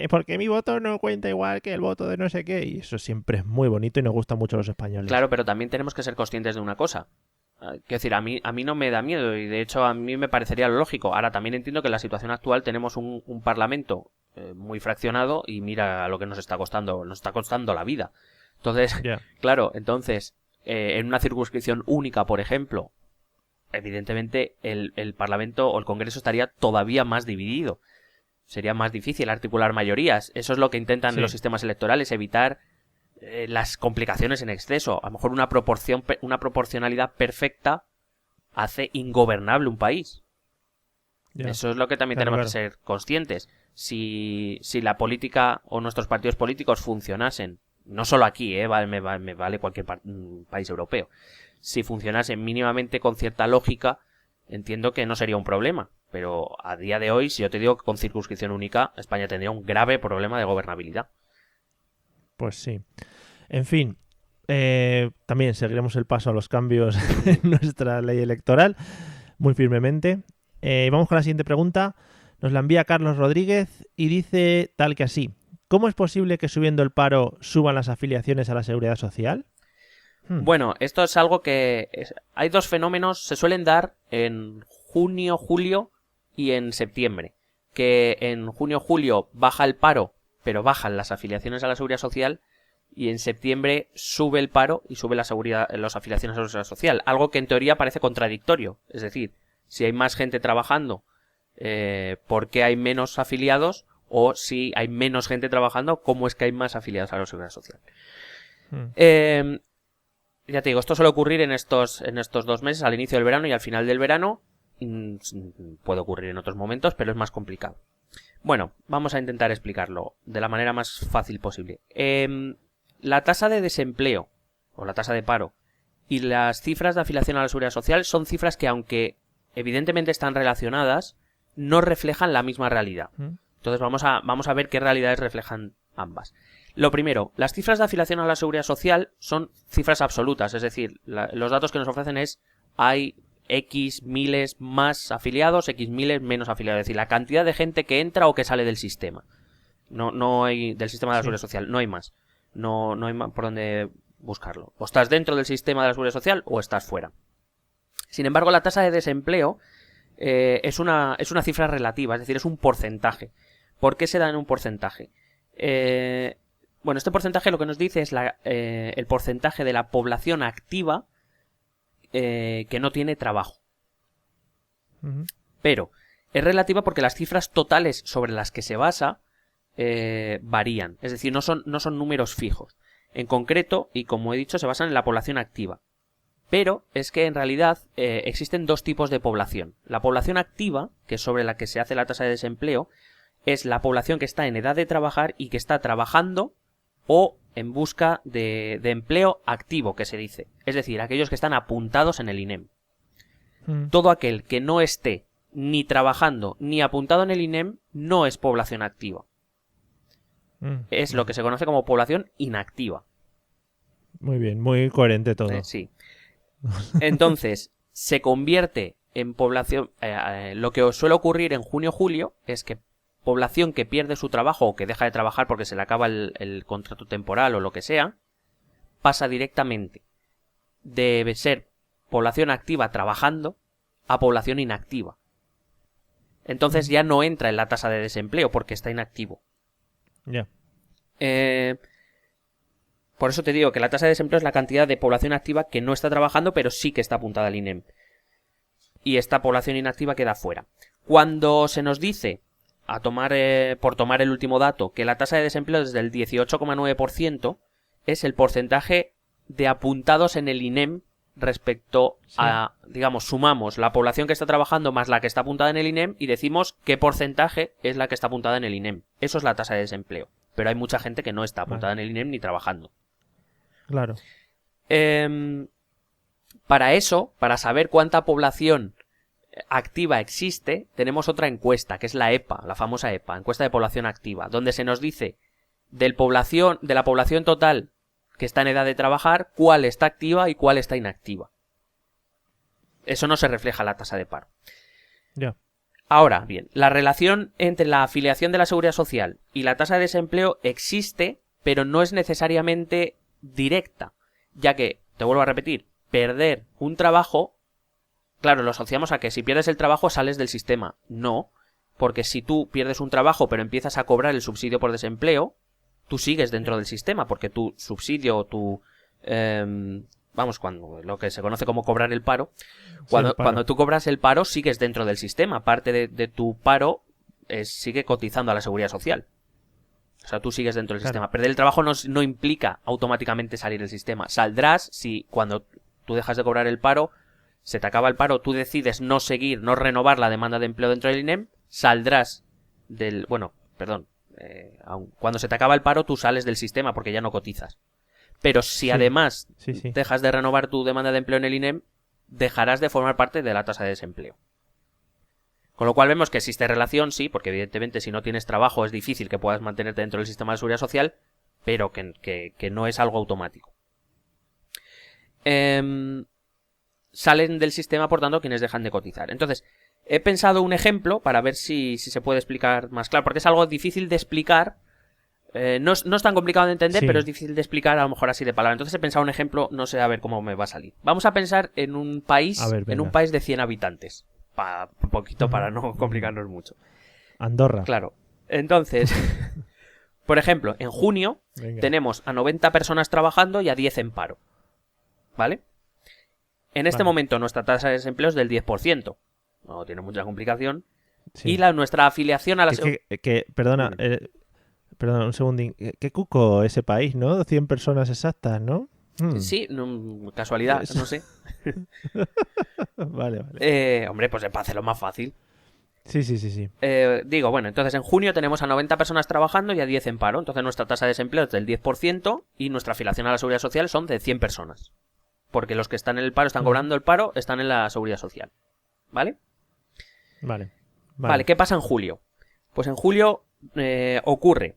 S1: porque mi voto no cuenta igual que el voto de no sé qué, y eso siempre es muy bonito y nos gusta mucho a los españoles.
S2: Claro, pero también tenemos que ser conscientes de una cosa. Quiero decir, a mí no me da miedo y de hecho a mí me parecería lo lógico. Ahora también entiendo que en la situación actual tenemos un parlamento muy fraccionado y mira lo que nos está costando la vida. Entonces, claro, en una circunscripción única, por ejemplo, evidentemente el Parlamento o el Congreso estaría todavía más dividido. Sería más difícil articular mayorías. Eso es lo que intentan los sistemas electorales, evitar las complicaciones en exceso. A lo mejor una proporcionalidad perfecta hace ingobernable un país. Eso es lo que también tenemos que ser conscientes. Si la política o nuestros partidos políticos funcionasen, no solo aquí, me vale cualquier país europeo, si funcionasen mínimamente con cierta lógica, entiendo que no sería un problema. Pero a día de hoy, si yo te digo que con circunscripción única, España tendría un grave problema de gobernabilidad.
S1: Pues sí. En fin, también seguiremos el paso a los cambios en nuestra ley electoral muy firmemente. Vamos con la siguiente pregunta. Nos la envía Carlos Rodríguez y dice tal que así. ¿Cómo es posible que subiendo el paro suban las afiliaciones a la Seguridad Social?
S2: Bueno, esto es algo que... hay dos fenómenos, se suelen dar en junio, julio y en septiembre. Que en junio, julio baja el paro, pero bajan las afiliaciones a la Seguridad Social, y en septiembre sube el paro y sube las afiliaciones a la Seguridad Social. Algo que en teoría parece contradictorio. Es decir, si hay más gente trabajando, ¿por qué hay menos afiliados? O si hay menos gente trabajando, ¿cómo es que hay más afiliados a la Seguridad Social? Ya te digo, esto suele ocurrir en estos 2 meses, al inicio del verano y al final del verano. Puede ocurrir en otros momentos, pero es más complicado. Bueno, vamos a intentar explicarlo de la manera más fácil posible. La tasa de desempleo, o la tasa de paro, y las cifras de afiliación a la Seguridad Social son cifras que, aunque evidentemente están relacionadas, no reflejan la misma realidad. Entonces vamos a ver qué realidades reflejan ambas. Lo primero, las cifras de afiliación a la Seguridad Social son cifras absolutas, es decir, los datos que nos ofrecen hay X miles más afiliados, X miles menos afiliados, es decir, la cantidad de gente que entra o que sale del sistema. No hay del sistema de la Seguridad Social, no hay más. No hay más por dónde buscarlo. O estás dentro del sistema de la Seguridad Social o estás fuera. Sin embargo, la tasa de desempleo es una cifra relativa, es decir, es un porcentaje. ¿Por qué se da en un porcentaje? Bueno, este porcentaje lo que nos dice es el porcentaje de la población activa que no tiene trabajo. Pero es relativa porque las cifras totales sobre las que se basa varían. Es decir, no son números fijos. En concreto, y como he dicho, se basan en la población activa. Pero es que en realidad existen dos tipos de población. La población activa, que es sobre la que se hace la tasa de desempleo, es la población que está en edad de trabajar y que está trabajando o en busca de empleo activo, que se dice. Es decir, aquellos que están apuntados en el INEM. Todo aquel que no esté ni trabajando ni apuntado en el INEM no es población activa. Es lo que se conoce como población inactiva.
S1: Muy bien, muy coherente todo.
S2: Sí. Entonces, se convierte en población... lo que os suele ocurrir en junio-julio es que población que pierde su trabajo o que deja de trabajar porque se le acaba el contrato temporal o lo que sea, pasa directamente de ser población activa trabajando a población inactiva. Entonces ya no entra en la tasa de desempleo porque está inactivo.
S1: Ya.
S2: Por eso te digo que la tasa de desempleo es la cantidad de población activa que no está trabajando pero sí que está apuntada al INEM. Y esta población inactiva queda fuera. Cuando se nos dice, por tomar el último dato, que la tasa de desempleo es del 18,9%, es el porcentaje de apuntados en el INEM respecto a, digamos, sumamos la población que está trabajando más la que está apuntada en el INEM y decimos qué porcentaje es la que está apuntada en el INEM. Eso es la tasa de desempleo. Pero hay mucha gente que no está apuntada en el INEM ni trabajando.
S1: Claro.
S2: Para eso, para saber cuánta población activa existe, tenemos otra encuesta, que es la EPA, la famosa EPA, encuesta de población activa, donde se nos dice de la población total que está en edad de trabajar, cuál está activa y cuál está inactiva. Eso no se refleja en la tasa de paro.
S1: Ya.
S2: Ahora, bien, la relación entre la afiliación de la Seguridad Social y la tasa de desempleo existe, pero no es necesariamente directa, ya que, te vuelvo a repetir, perder un trabajo, claro, lo asociamos a que si pierdes el trabajo sales del sistema. No, porque si tú pierdes un trabajo pero empiezas a cobrar el subsidio por desempleo, tú sigues dentro del sistema, porque tu subsidio o tu... cuando lo que se conoce como cobrar el paro, cuando tú cobras el paro sigues dentro del sistema. Parte de tu paro sigue cotizando a la Seguridad Social. O sea, tú sigues dentro del sistema. Perder el trabajo no implica automáticamente salir del sistema. Saldrás si cuando tú dejas de cobrar el paro, se te acaba el paro, tú decides no seguir, no renovar la demanda de empleo dentro del INEM, saldrás del... cuando se te acaba el paro, tú sales del sistema porque ya no cotizas. Pero si además dejas de renovar tu demanda de empleo en el INEM, dejarás de formar parte de la tasa de desempleo. Con lo cual vemos que existe relación, sí, porque evidentemente si no tienes trabajo es difícil que puedas mantenerte dentro del sistema de seguridad social, pero que no es algo automático. Salen del sistema, por tanto, quienes dejan de cotizar. Entonces, he pensado un ejemplo para ver si se puede explicar más claro, porque es algo difícil de explicar. No es tan complicado de entender, pero es difícil de explicar a lo mejor así de palabra. Entonces he pensado un ejemplo, no sé a ver cómo me va a salir. Vamos a pensar en un país, de 100 habitantes. Un poquito para no complicarnos mucho.
S1: Andorra.
S2: Claro. Entonces, por ejemplo, en junio tenemos a 90 personas trabajando y a 10 en paro. ¿Vale? En este momento nuestra tasa de desempleo es del 10%. No tiene mucha complicación. Sí. Y nuestra afiliación a la...
S1: Perdona, un segundín. Qué cuco ese país, ¿no? 100 personas exactas, ¿no?
S2: Sí, casualidad, no sé.
S1: Vale.
S2: Hombre, pues para hacerlo más fácil.
S1: Sí.
S2: Entonces en junio tenemos a 90 personas trabajando y a 10 en paro. Entonces nuestra tasa de desempleo es del 10% y nuestra afiliación a la Seguridad Social son de 100 personas. Porque los que están en el paro, están cobrando el paro, están en la Seguridad Social. ¿Vale? Vale, ¿qué pasa en julio? Pues en julio ocurre,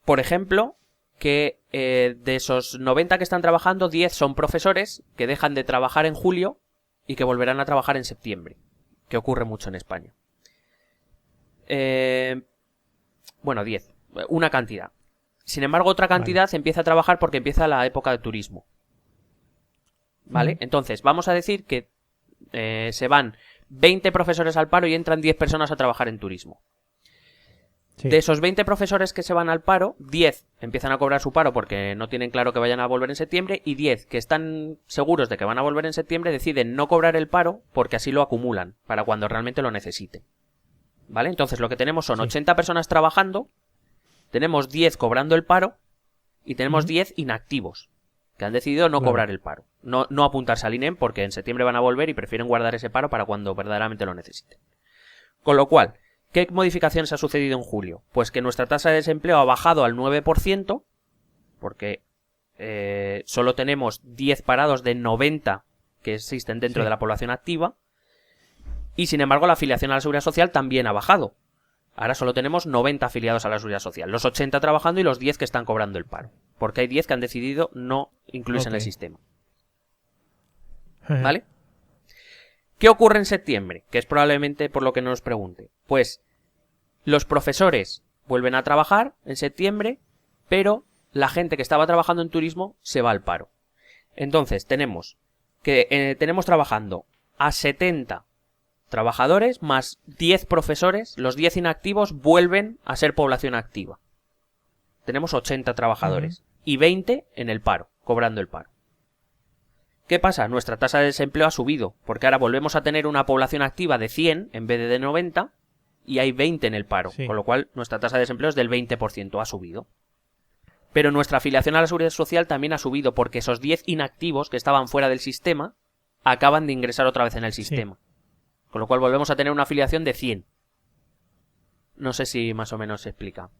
S2: por ejemplo, que de esos 90 que están trabajando, 10 son profesores que dejan de trabajar en julio y que volverán a trabajar en septiembre, que ocurre mucho en España. 10, una cantidad. Sin embargo, otra cantidad empieza a trabajar porque empieza la época de turismo. ¿Vale? Entonces, vamos a decir que se van 20 profesores al paro y entran 10 personas a trabajar en turismo. Sí. De esos 20 profesores que se van al paro, 10 empiezan a cobrar su paro porque no tienen claro que vayan a volver en septiembre y 10 que están seguros de que van a volver en septiembre deciden no cobrar el paro porque así lo acumulan para cuando realmente lo necesiten. ¿Vale? Entonces lo que tenemos son 80 personas trabajando, tenemos 10 cobrando el paro y tenemos 10 inactivos que han decidido no cobrar el paro. No apuntarse al INEM porque en septiembre van a volver y prefieren guardar ese paro para cuando verdaderamente lo necesiten. Con lo cual, ¿qué modificaciones ha sucedido en julio? Pues que nuestra tasa de desempleo ha bajado al 9%, porque solo tenemos 10 parados de 90 que existen dentro de la población activa, y sin embargo la afiliación a la Seguridad Social también ha bajado. Ahora solo tenemos 90 afiliados a la Seguridad Social, los 80 trabajando y los 10 que están cobrando el paro, porque hay 10 que han decidido no incluirse en el sistema. ¿Vale? ¿Qué ocurre en septiembre? Que es probablemente por lo que nos pregunte. Pues los profesores vuelven a trabajar en septiembre, pero la gente que estaba trabajando en turismo se va al paro. Entonces tenemos trabajando a 70 trabajadores más 10 profesores. Los 10 inactivos vuelven a ser población activa. Tenemos 80 trabajadores y 20 en el paro, cobrando el paro. ¿Qué pasa? Nuestra tasa de desempleo ha subido, porque ahora volvemos a tener una población activa de 100 en vez de 90 y hay 20 en el paro, con lo cual nuestra tasa de desempleo es del 20%, ha subido. Pero nuestra afiliación a la Seguridad Social también ha subido, porque esos 10 inactivos que estaban fuera del sistema acaban de ingresar otra vez en el sistema. Con lo cual volvemos a tener una afiliación de 100. No sé si más o menos se explica.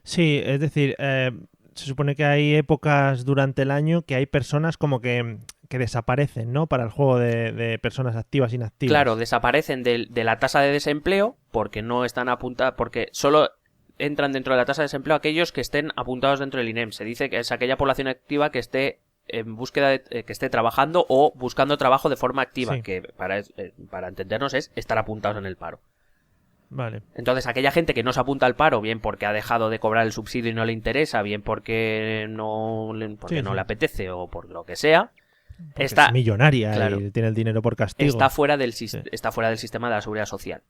S1: Sí, es decir, se supone que hay épocas durante el año que hay personas como que desaparecen, ¿no? Para el juego de personas activas e inactivas.
S2: Claro, desaparecen de la tasa de desempleo porque no están apuntadas, porque solo entran dentro de la tasa de desempleo aquellos que estén apuntados dentro del INEM. Se dice que es aquella población activa que esté en búsqueda que esté trabajando o buscando trabajo de forma activa,
S1: Sí.
S2: que para entendernos es estar apuntados en el paro.
S1: Vale.
S2: Entonces, aquella gente que no se apunta al paro, bien porque ha dejado de cobrar el subsidio y no le interesa, bien porque no le apetece o por lo que sea,
S1: Porque
S2: está
S1: es millonaria
S2: claro.
S1: y tiene el dinero por castigo.
S2: está fuera del sistema de la seguridad social.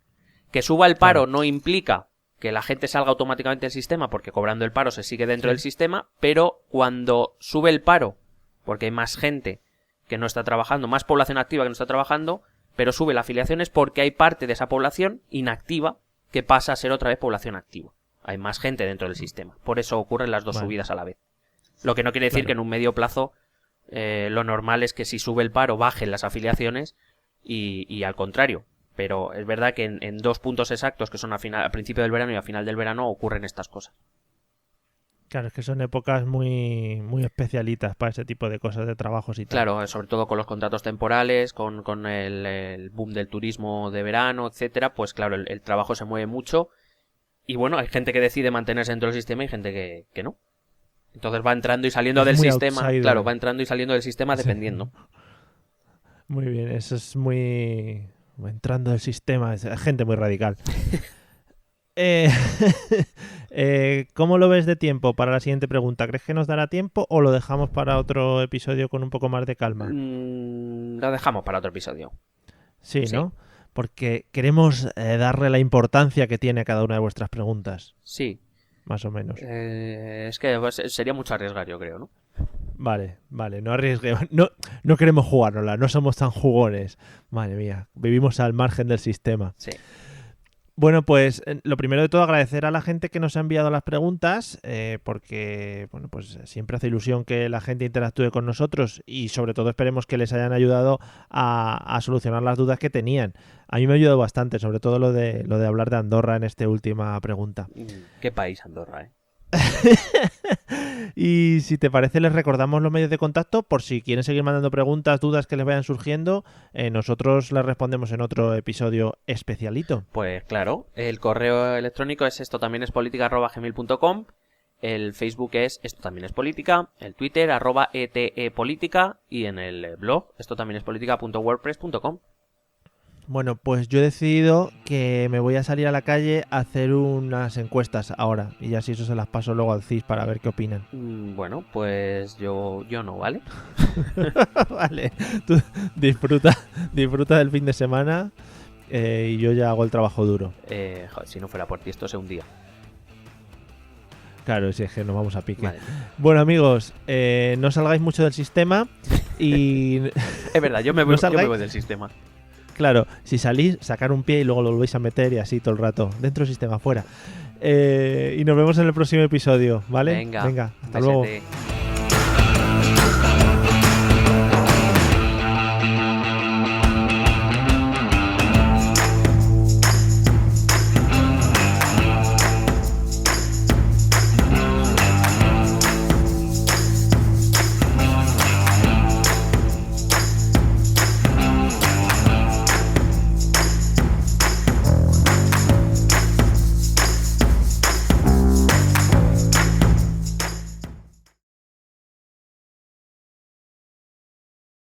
S2: Que suba el paro no implica que la gente salga automáticamente del sistema, porque cobrando el paro se sigue dentro del sistema, pero cuando sube el paro, porque hay más gente que no está trabajando, más población activa que no está trabajando, pero sube la afiliación es porque hay parte de esa población inactiva que pasa a ser otra vez población activa. Hay más gente dentro del sistema. Por eso ocurren las dos subidas a la vez. Lo que no quiere decir que en un medio plazo lo normal es que si sube el paro bajen las afiliaciones y al contrario. Pero es verdad que en 2 puntos exactos, que son a principio del verano y a final del verano, ocurren estas cosas.
S1: Claro, es que son épocas muy, muy especialitas para ese tipo de cosas de trabajos y tal.
S2: Claro, sobre todo con los contratos temporales, con el boom del turismo de verano, etcétera, pues claro, el trabajo se mueve mucho. Y bueno, hay gente que decide mantenerse dentro del sistema y gente que no. Entonces va entrando y saliendo del sistema.
S1: Outsider.
S2: Claro, va entrando y saliendo del sistema dependiendo.
S1: Muy bien, eso es muy... entrando del sistema, es gente muy radical. ¿Cómo lo ves de tiempo para la siguiente pregunta? ¿Crees que nos dará tiempo o lo dejamos para otro episodio con un poco más de calma?
S2: Lo dejamos para otro episodio.
S1: Sí, ¿no? Porque queremos darle la importancia que tiene a cada una de vuestras preguntas.
S2: Sí.
S1: Más o menos.
S2: Es que sería mucho arriesgar, yo creo, ¿no?
S1: Vale, no arriesguemos. No queremos jugárnosla, no somos tan jugones. Madre mía, vivimos al margen del sistema.
S2: Sí.
S1: Bueno, pues lo primero de todo agradecer a la gente que nos ha enviado las preguntas, porque bueno, pues siempre hace ilusión que la gente interactúe con nosotros y sobre todo esperemos que les hayan ayudado a solucionar las dudas que tenían. A mí me ha ayudado bastante, sobre todo lo de hablar de Andorra en esta última pregunta.
S2: ¿Qué país, Andorra, eh?
S1: Y si te parece, les recordamos los medios de contacto por si quieren seguir mandando preguntas, dudas que les vayan surgiendo. Nosotros les respondemos en otro episodio especialito.
S2: Pues claro, el correo electrónico es estotambién-es-política@gmail.com, el Facebook es Esto También Es Política, el Twitter @etepolítica y en el blog estotambién-es-política.wordpress.com.
S1: Bueno, pues yo he decidido que me voy a salir a la calle a hacer unas encuestas ahora. Y así eso se las paso luego al CIS para ver qué opinan.
S2: Bueno, pues yo no, ¿vale?
S1: Vale, tú disfruta del fin de semana y yo ya hago el trabajo duro.
S2: Joder, si no fuera por ti esto se hundía.
S1: Claro, si es que nos vamos a pique.
S2: Vale.
S1: Bueno, amigos, no salgáis mucho del sistema y...
S2: Es verdad, yo me voy
S1: salgáis.
S2: del sistema.
S1: Claro, si salís, sacar un pie y luego lo volvéis a meter y así todo el rato. Dentro del sistema, fuera. Y nos vemos en el próximo episodio, ¿vale?
S2: Venga,
S1: hasta luego.
S2: besete.